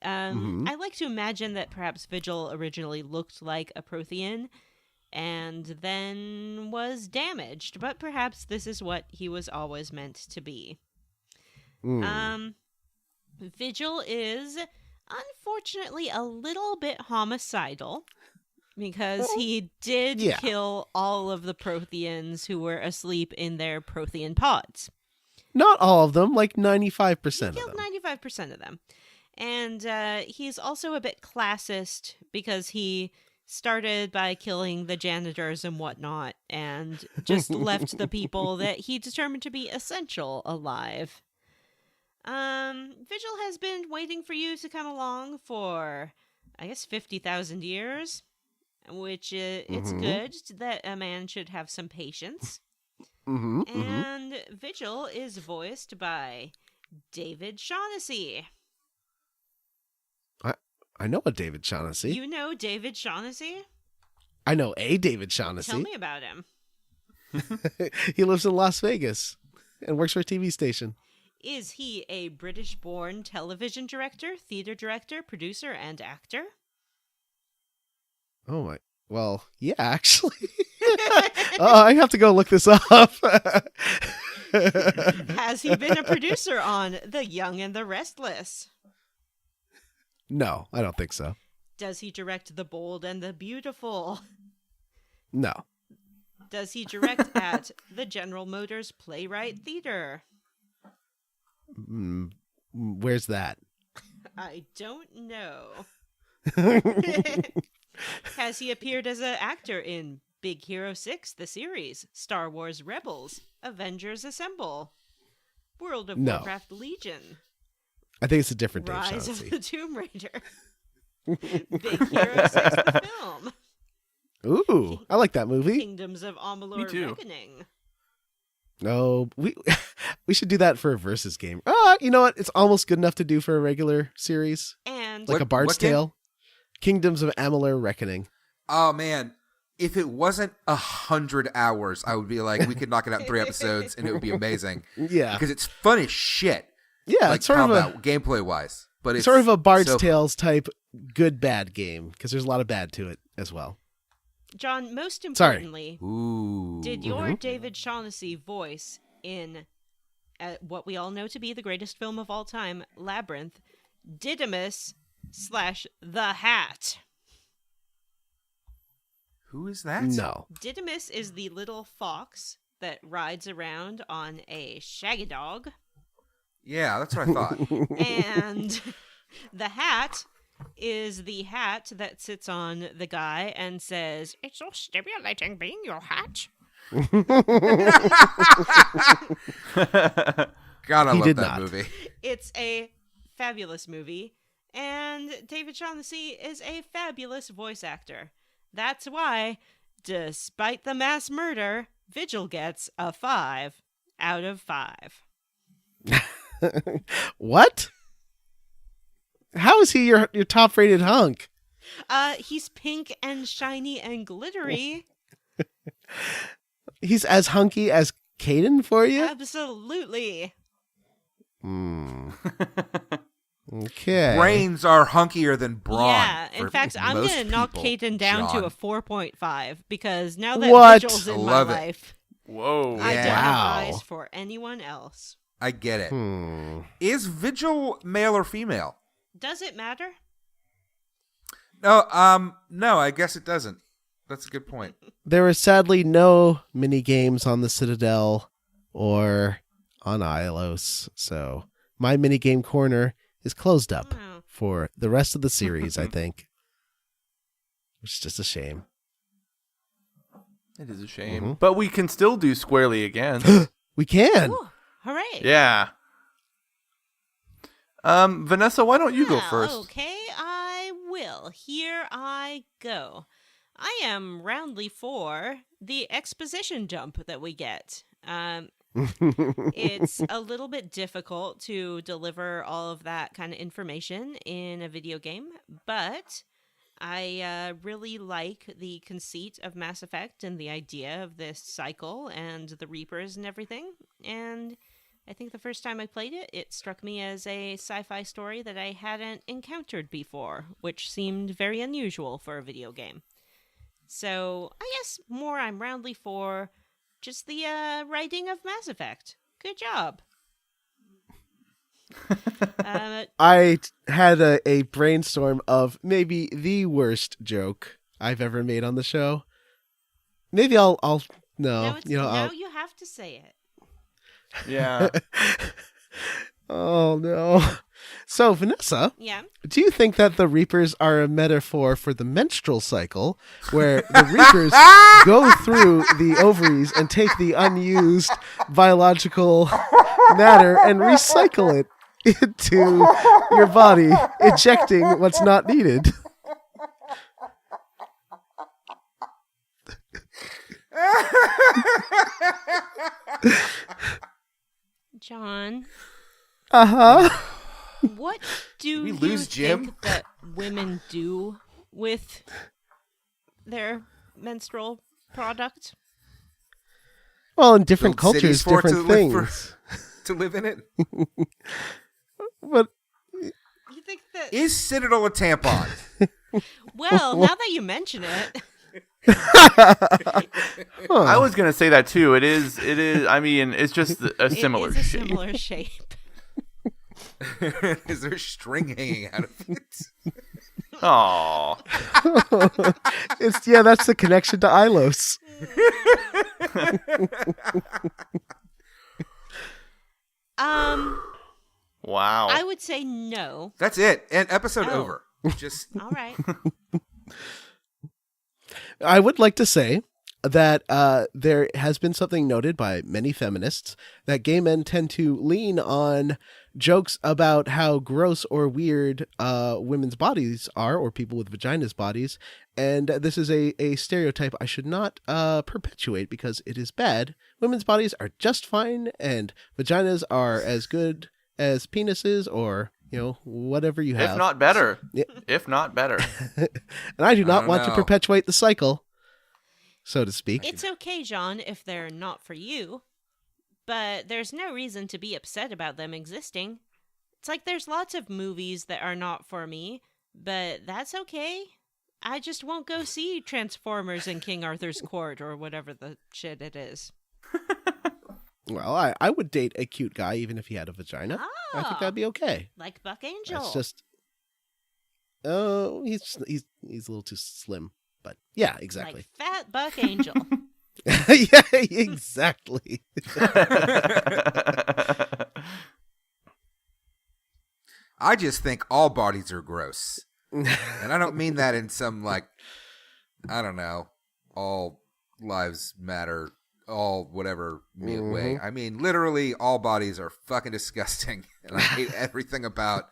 I like to imagine that perhaps Vigil originally looked like a Prothean and then was damaged, but perhaps this is what he was always meant to be. Vigil is unfortunately a little bit homicidal because he did kill all of the Protheans who were asleep in their Prothean pods. Not all of them, like 95% of them. He killed 95% of them. And he's also a bit classist because he started by killing the janitors and whatnot and just left the people that he determined to be essential alive. Vigil has been waiting for you to come along for, I guess, 50,000 years, which it's good that a man should have some patience. And Vigil is voiced by David Shaughnessy. I know a David Shaughnessy. You know David Shaughnessy? I know a David Shaughnessy. Tell me about him. He lives in Las Vegas and works for a TV station. Is he a British-born television director, theater director, producer, and actor? Oh my. Well, yeah, actually. I have to go look this up. Has he been a producer on The Young and the Restless? No, I don't think so. Does he direct The Bold and the Beautiful? No. Does he direct at the General Motors Playwright Theater? Where's that? I don't know. Has he appeared as an actor in Big Hero 6, the series, Star Wars Rebels, Avengers Assemble, World of Warcraft Legion, I think it's a different Dave Rise Shaughnessy. of the Tomb Raider, Big Hero 6, the film, Ooh, I like that movie. Kingdoms of Amalur Me too. Reckoning. No, we should do that for a versus game. You know what? It's almost good enough to do for a regular series, And like a Bard's what game? Tale. Kingdoms of Amalur Reckoning. Oh man, if it wasn't 100 hours, I would be like, we could knock it out in 3 episodes, and it would be amazing. Yeah, Because it's fun as shit. yeah. Like It's sort of combat, gameplay wise, but it's sort of a Bard's so- Tales type good bad game because there's a lot of bad to it as well. John, most Sorry. importantly, Ooh. did your David Shaughnessy voice in what we all know to be the greatest film of all time, Labyrinth, Didymus/The Hat? Who is that? No. Didymus is the little fox that rides around on a shaggy dog, Yeah, that's what I thought. and the hat is the hat that sits on the guy and says, "It's so stimulating being your hat." God, I He love did that not. movie. It's a fabulous movie, and David Shaughnessy is a fabulous voice actor. That's why, despite the mass murder, Vigil gets a 5 out of 5. What? How is he your top rated hunk? He's pink and shiny and glittery. He's as hunky as Caden for you? Absolutely. Okay. Brains are hunkier than brawn. Yeah, in for fact, I'm most going to knock people, Caden down John. to a 4.5 because now that What? Vigil's in my Love it. life, Whoa. I don't Yeah. have Wow. eyes for anyone else. I get it. Hmm. Is Vigil male or female? Does it matter? No, no, I guess it doesn't. That's a good point. There were sadly no mini games on the Citadel or on Ilos, so my mini game corner is closed up Oh. for the rest of the series, I think. Which is just a shame. It is a shame. Mhm. But we can still do Squarely Again. We can. Ooh, hooray. Yeah. Vanessa, why don't you go Well, first? Okay, I will. Here I go. I am roundly for the exposition dump that we get. It's a little bit difficult to deliver all of that kind of information in a video game, but I really like the conceit of Mass Effect and the idea of this cycle and the Reapers and everything. And I think the first time I played it, it struck me as a sci-fi story that I hadn't encountered before, which seemed very unusual for a video game. So I guess more I'm roundly for just the writing of Mass Effect. Good job. I had a brainstorm of maybe the worst joke I've ever made on the show. Maybe I'll now I'll, you have to say it. Yeah. oh no. So Vanessa, Yeah. do you think that the Reapers are a metaphor for the menstrual cycle, where the Reapers go through the ovaries and take the unused biological matter and recycle it into your body, ejecting what's not needed. John, what do we you lose Jim? think that women do with their menstrual product? Well, in different Build cities cultures, for it different to live things. to live in it. But You think that? Is Citadel a tampon? Well, now that you mention it, I was gonna say that too. It is. I mean, it's just a similar it is a shape. similar shape. Is there string hanging out of it? Aww. that's the connection to Ilos. Wow. I would say no. That's it. And episode Oh. over. Just All right. I would like to say that there has been something noted by many feminists that gay men tend to lean on jokes about how gross or weird women's bodies are, or people with vaginas bodies. And this is a stereotype I should not perpetuate because it is bad. Women's bodies are just fine, and vaginas are as good as penises, or whatever you have. If not better. Yeah. If not better. And I do not don't want to know. perpetuate the cycle, so to speak. It's okay, John, if they're not for you, but there's no reason to be upset about them existing. It's like there's lots of movies that are not for me, but that's okay. I just won't go see Transformers in King Arthur's Court or whatever the shit it is. Well, I would date a cute guy even if he had a vagina. I think that'd be okay. Like Buck Angel. It's just, he's a little too slim, but yeah, exactly. Like Fat Buck Angel. Yeah, exactly. I just think all bodies are gross. And I don't mean that in some, I don't know, all lives matter, all whatever way. I mean, literally, all bodies are fucking disgusting. And I hate everything about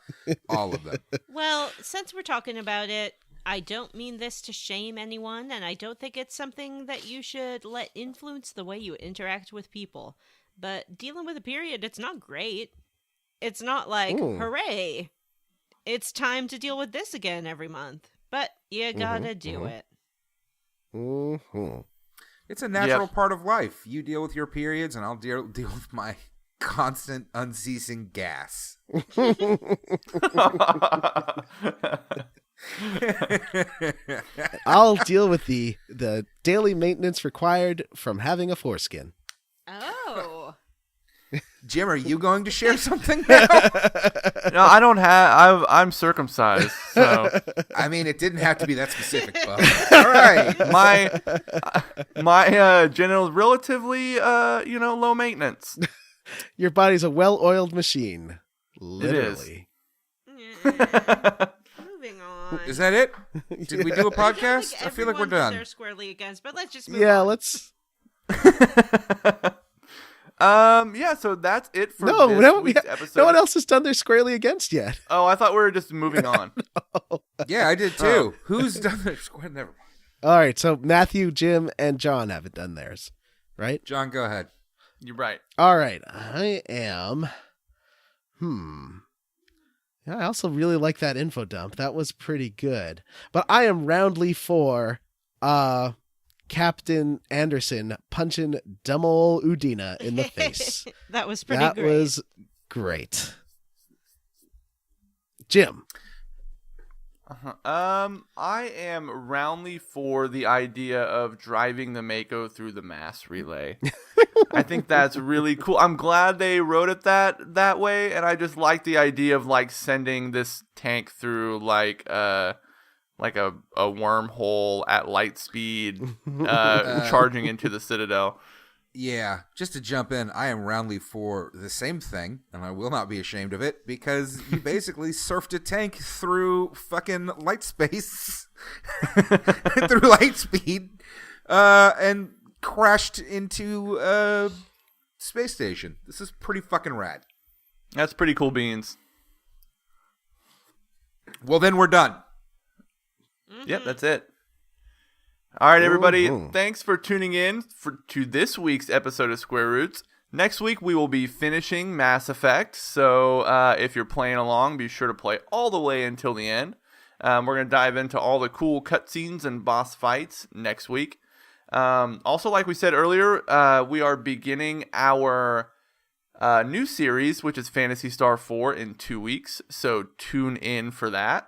all of them. Well, since we're talking about it, I don't mean this to shame anyone, and I don't think it's something that you should let influence the way you interact with people. But dealing with a period, it's not great. It's not like, hooray, it's time to deal with this again every month. But you gotta do it. Mm-hmm. It's a natural part of life. You deal with your periods, and I'll deal with my constant, unceasing gas. I'll deal with the daily maintenance required from having a foreskin. Oh. Jim, are you going to share something? No, I don't have. I'm circumcised, so I mean, it didn't have to be that specific, Bob. All right. my genitals relatively low maintenance. Your body's a well-oiled machine. Literally. Moving on. Is that it? Did we do a I don't podcast? think I feel like we're everyone put done. their squarely against, but let's just move Yeah, on. let's... So that's it for No, this week's episode. no one else has done their squarely against yet. Oh, I thought we were just moving on. Yeah, I did too. Who's done their square? Never mind. All right, so Matthew, Jim, and John haven't done theirs, right? John, go ahead. You're right. All right, I am... Yeah, I also really like that info dump. That was pretty good. But I am roundly for Captain Anderson punching dumb ol' Udina in the face. That was pretty That great. was great. Jim. I am roundly for the idea of driving the Mako through the mass relay. I think that's really cool. I'm glad they wrote it that way, and I just like the idea of sending this tank through like a wormhole at light speed, charging into the Citadel. Yeah, just to jump in, I am roundly for the same thing, and I will not be ashamed of it, because you basically surfed a tank through fucking light space, through light speed, and crashed into a space station. This is pretty fucking rad. That's pretty cool beans. Well, then we're done. Yep, that's it. All right, everybody. Mhm. Thanks for tuning in to this week's episode of Square Roots. Next week, we will be finishing Mass Effect. So if you're playing along, be sure to play all the way until the end. We're going to dive into all the cool cutscenes and boss fights next week. Also, like we said earlier, we are beginning our new series, which is Phantasy Star 4, in 2 weeks. So tune in for that.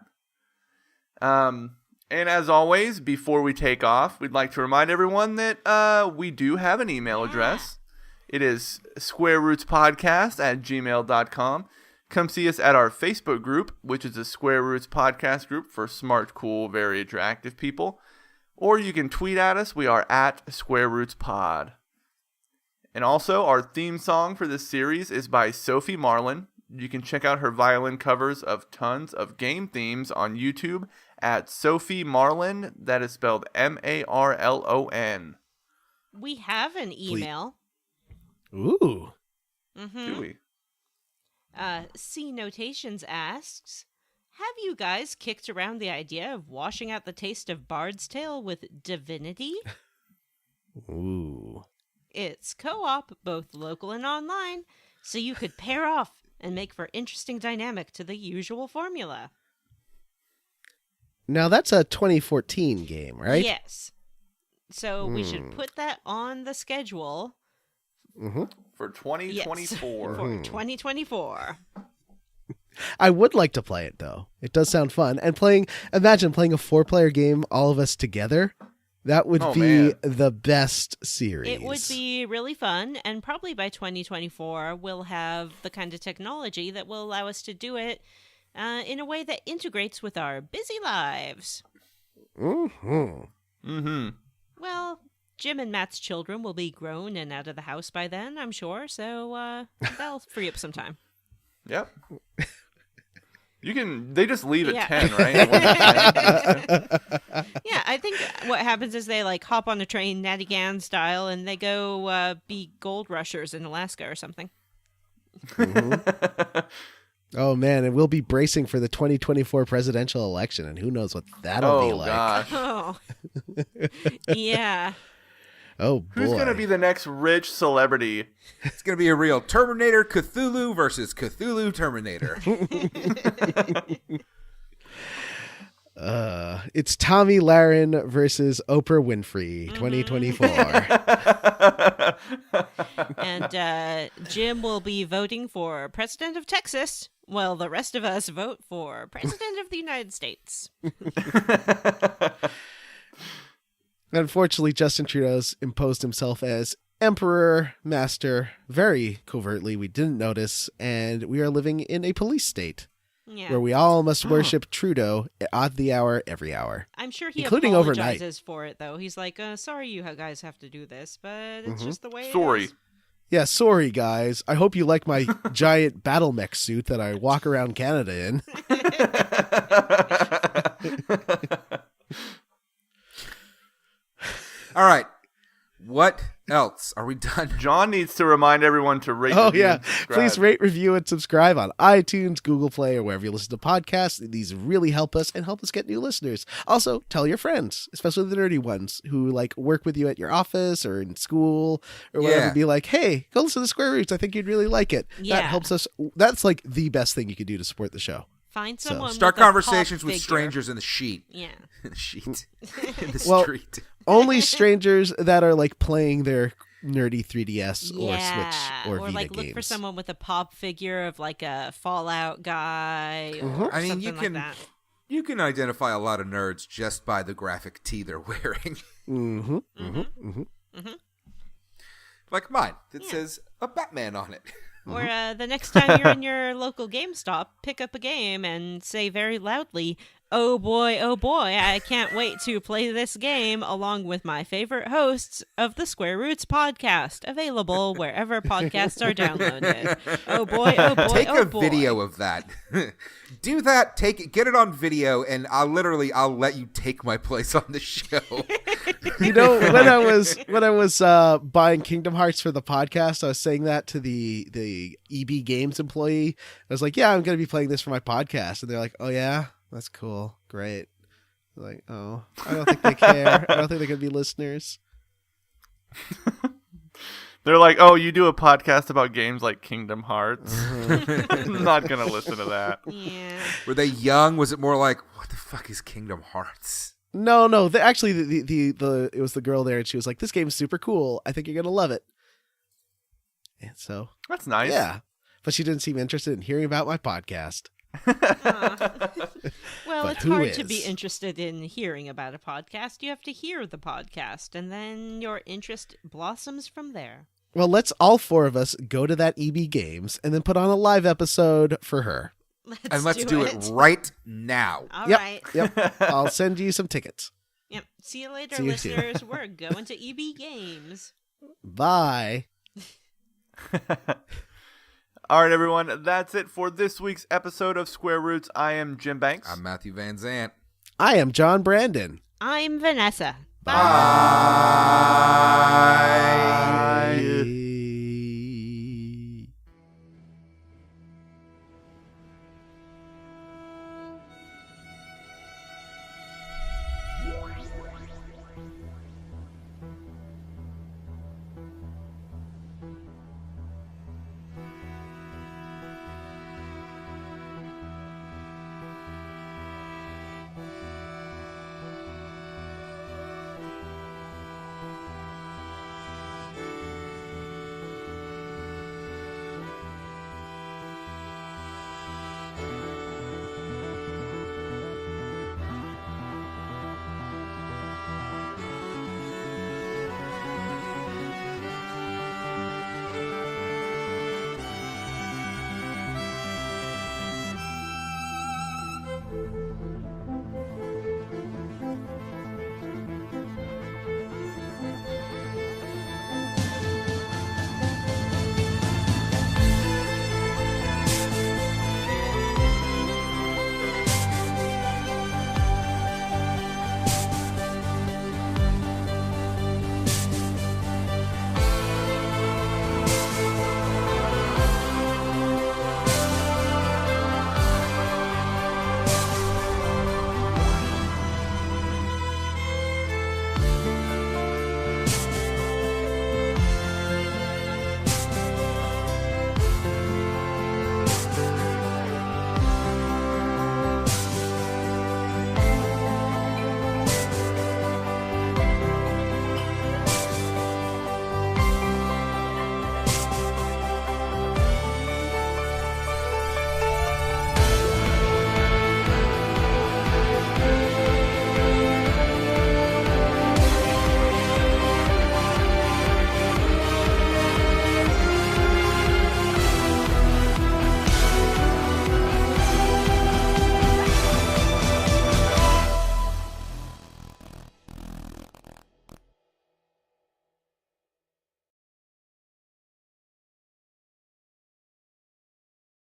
And as always, before we take off, we'd like to remind everyone that we do have an email address. It is squarerootspodcast@gmail.com. Come see us at our Facebook group, which is a Square Roots podcast group for smart, cool, very attractive people. Or you can tweet at us. We are at Square Roots Pod. And also, our theme song for this series is by Sophie Marlin. You can check out her violin covers of tons of game themes on YouTube at Sophie Marlin. That is spelled Marlon. We have an email. Ooh. Do we? C Notations asks, have you guys kicked around the idea of washing out the taste of Bard's Tale with Divinity? Ooh. It's co-op, both local and online, so you could pair off and make for interesting dynamic to the usual formula. Now that's a 2014 game, right? Yes. So we should put that on the schedule. Mm-hmm. For 2024. Yes, for 2024. I would like to play it though. It does sound fun. And imagine playing a 4-player game, all of us together. That would be man. the best series. It would be really fun, and probably by 2024, we'll have the kind of technology that will allow us to do it in a way that integrates with our busy lives. Mm-hmm. Mm-hmm. Well, Jim and Matt's children will be grown and out of the house by then, I'm sure, so that'll free up some time. Yep. They just leave at Yeah. 10, right? 1 to 10. Yeah, I think what happens is they hop on a train, Natty Gann style, and they go be gold rushers in Alaska or something. Mm-hmm. Oh man, and we'll be bracing for the 2024 presidential election, and who knows what that'll be like. Gosh. Oh, yeah. Oh boy. Who's going to be the next rich celebrity? It's going to be a real Terminator Cthulhu versus Cthulhu Terminator. It's Tommy Lahren versus Oprah Winfrey, 2024. And Jim will be voting for president of Texas, while the rest of us vote for president of the United States. Unfortunately, Justin Trudeau's imposed himself as Emperor Master very covertly. We didn't notice, and we are living in a police state Yeah. where we all must worship Trudeau at the hour, every hour. I'm sure he including apologizes for it, though. He's like, sorry you guys have to do this, but it's just the way it Sorry. is. Yeah, sorry guys. I hope you like my giant battle mech suit that I walk around Canada in. All right. What else? Are we done? John needs to remind everyone to rate. Oh review, yeah, and subscribe. please rate, review, and subscribe on iTunes, Google Play, or wherever you listen to podcasts. These really help us and help us get new listeners. Also, tell your friends, especially the nerdy ones who work with you at your office or in school or whatever. Yeah. Be like, hey, go listen to Square Roots. I think you'd really like it. Yeah. That helps us. That's the best thing you could do to support the show. Find someone Start with a conversations pop with figure. strangers in the sheet. Yeah. In the sheet. In the Well, street. Only strangers that are playing their nerdy 3DS or Yeah. Switch or Vita look games. for someone with a pop figure of a Fallout guy or I mean, something you like can that. you can identify a lot of nerds just by the graphic tee they're wearing. Mm-hmm. Mm-hmm. Mm-hmm. Like mine that Yeah. says a Batman on it. Or the next time you're in your local GameStop, pick up a game and say very loudly, oh boy, I can't wait to play this game along with my favorite hosts of the Square Roots podcast, available wherever podcasts are downloaded. Oh boy, Take oh a boy. video of that. Do that, get it on video, and I'll let you take my place on the show. You know, when I was buying Kingdom Hearts for the podcast, I was saying that to the EB Games employee. I was like, "Yeah, I'm going to be playing this for my podcast," and they're like, "Oh yeah." That's cool. Great. Like, oh, I don't think they care. I don't think they could be listeners. They're like, oh, you do a podcast about games like Kingdom Hearts. I'm not going to listen to that. Yeah. Were they young? Was it more like, what the fuck is Kingdom Hearts? No. Actually, it was the girl there, and she was like, "This game's super cool. I think you're gonna love it." And so That's nice. yeah, but she didn't seem interested in hearing about my podcast. Well, But it's who hard to be is? interested in hearing about a podcast. You have to hear the podcast, and then your interest blossoms from there. Well, let's all four of us go to that EB Games and then put on a live episode for her. Let's do it right now. All Yep. right. Yep, I'll send you some tickets. Yep. See you later, See you soon. listeners. We're going to EB Games. Bye. All right, everyone. That's it for this week's episode of Square Roots. I am Jim Banks. I'm Matthew Van Zant. I am John Brandon. I'm Vanessa. Bye.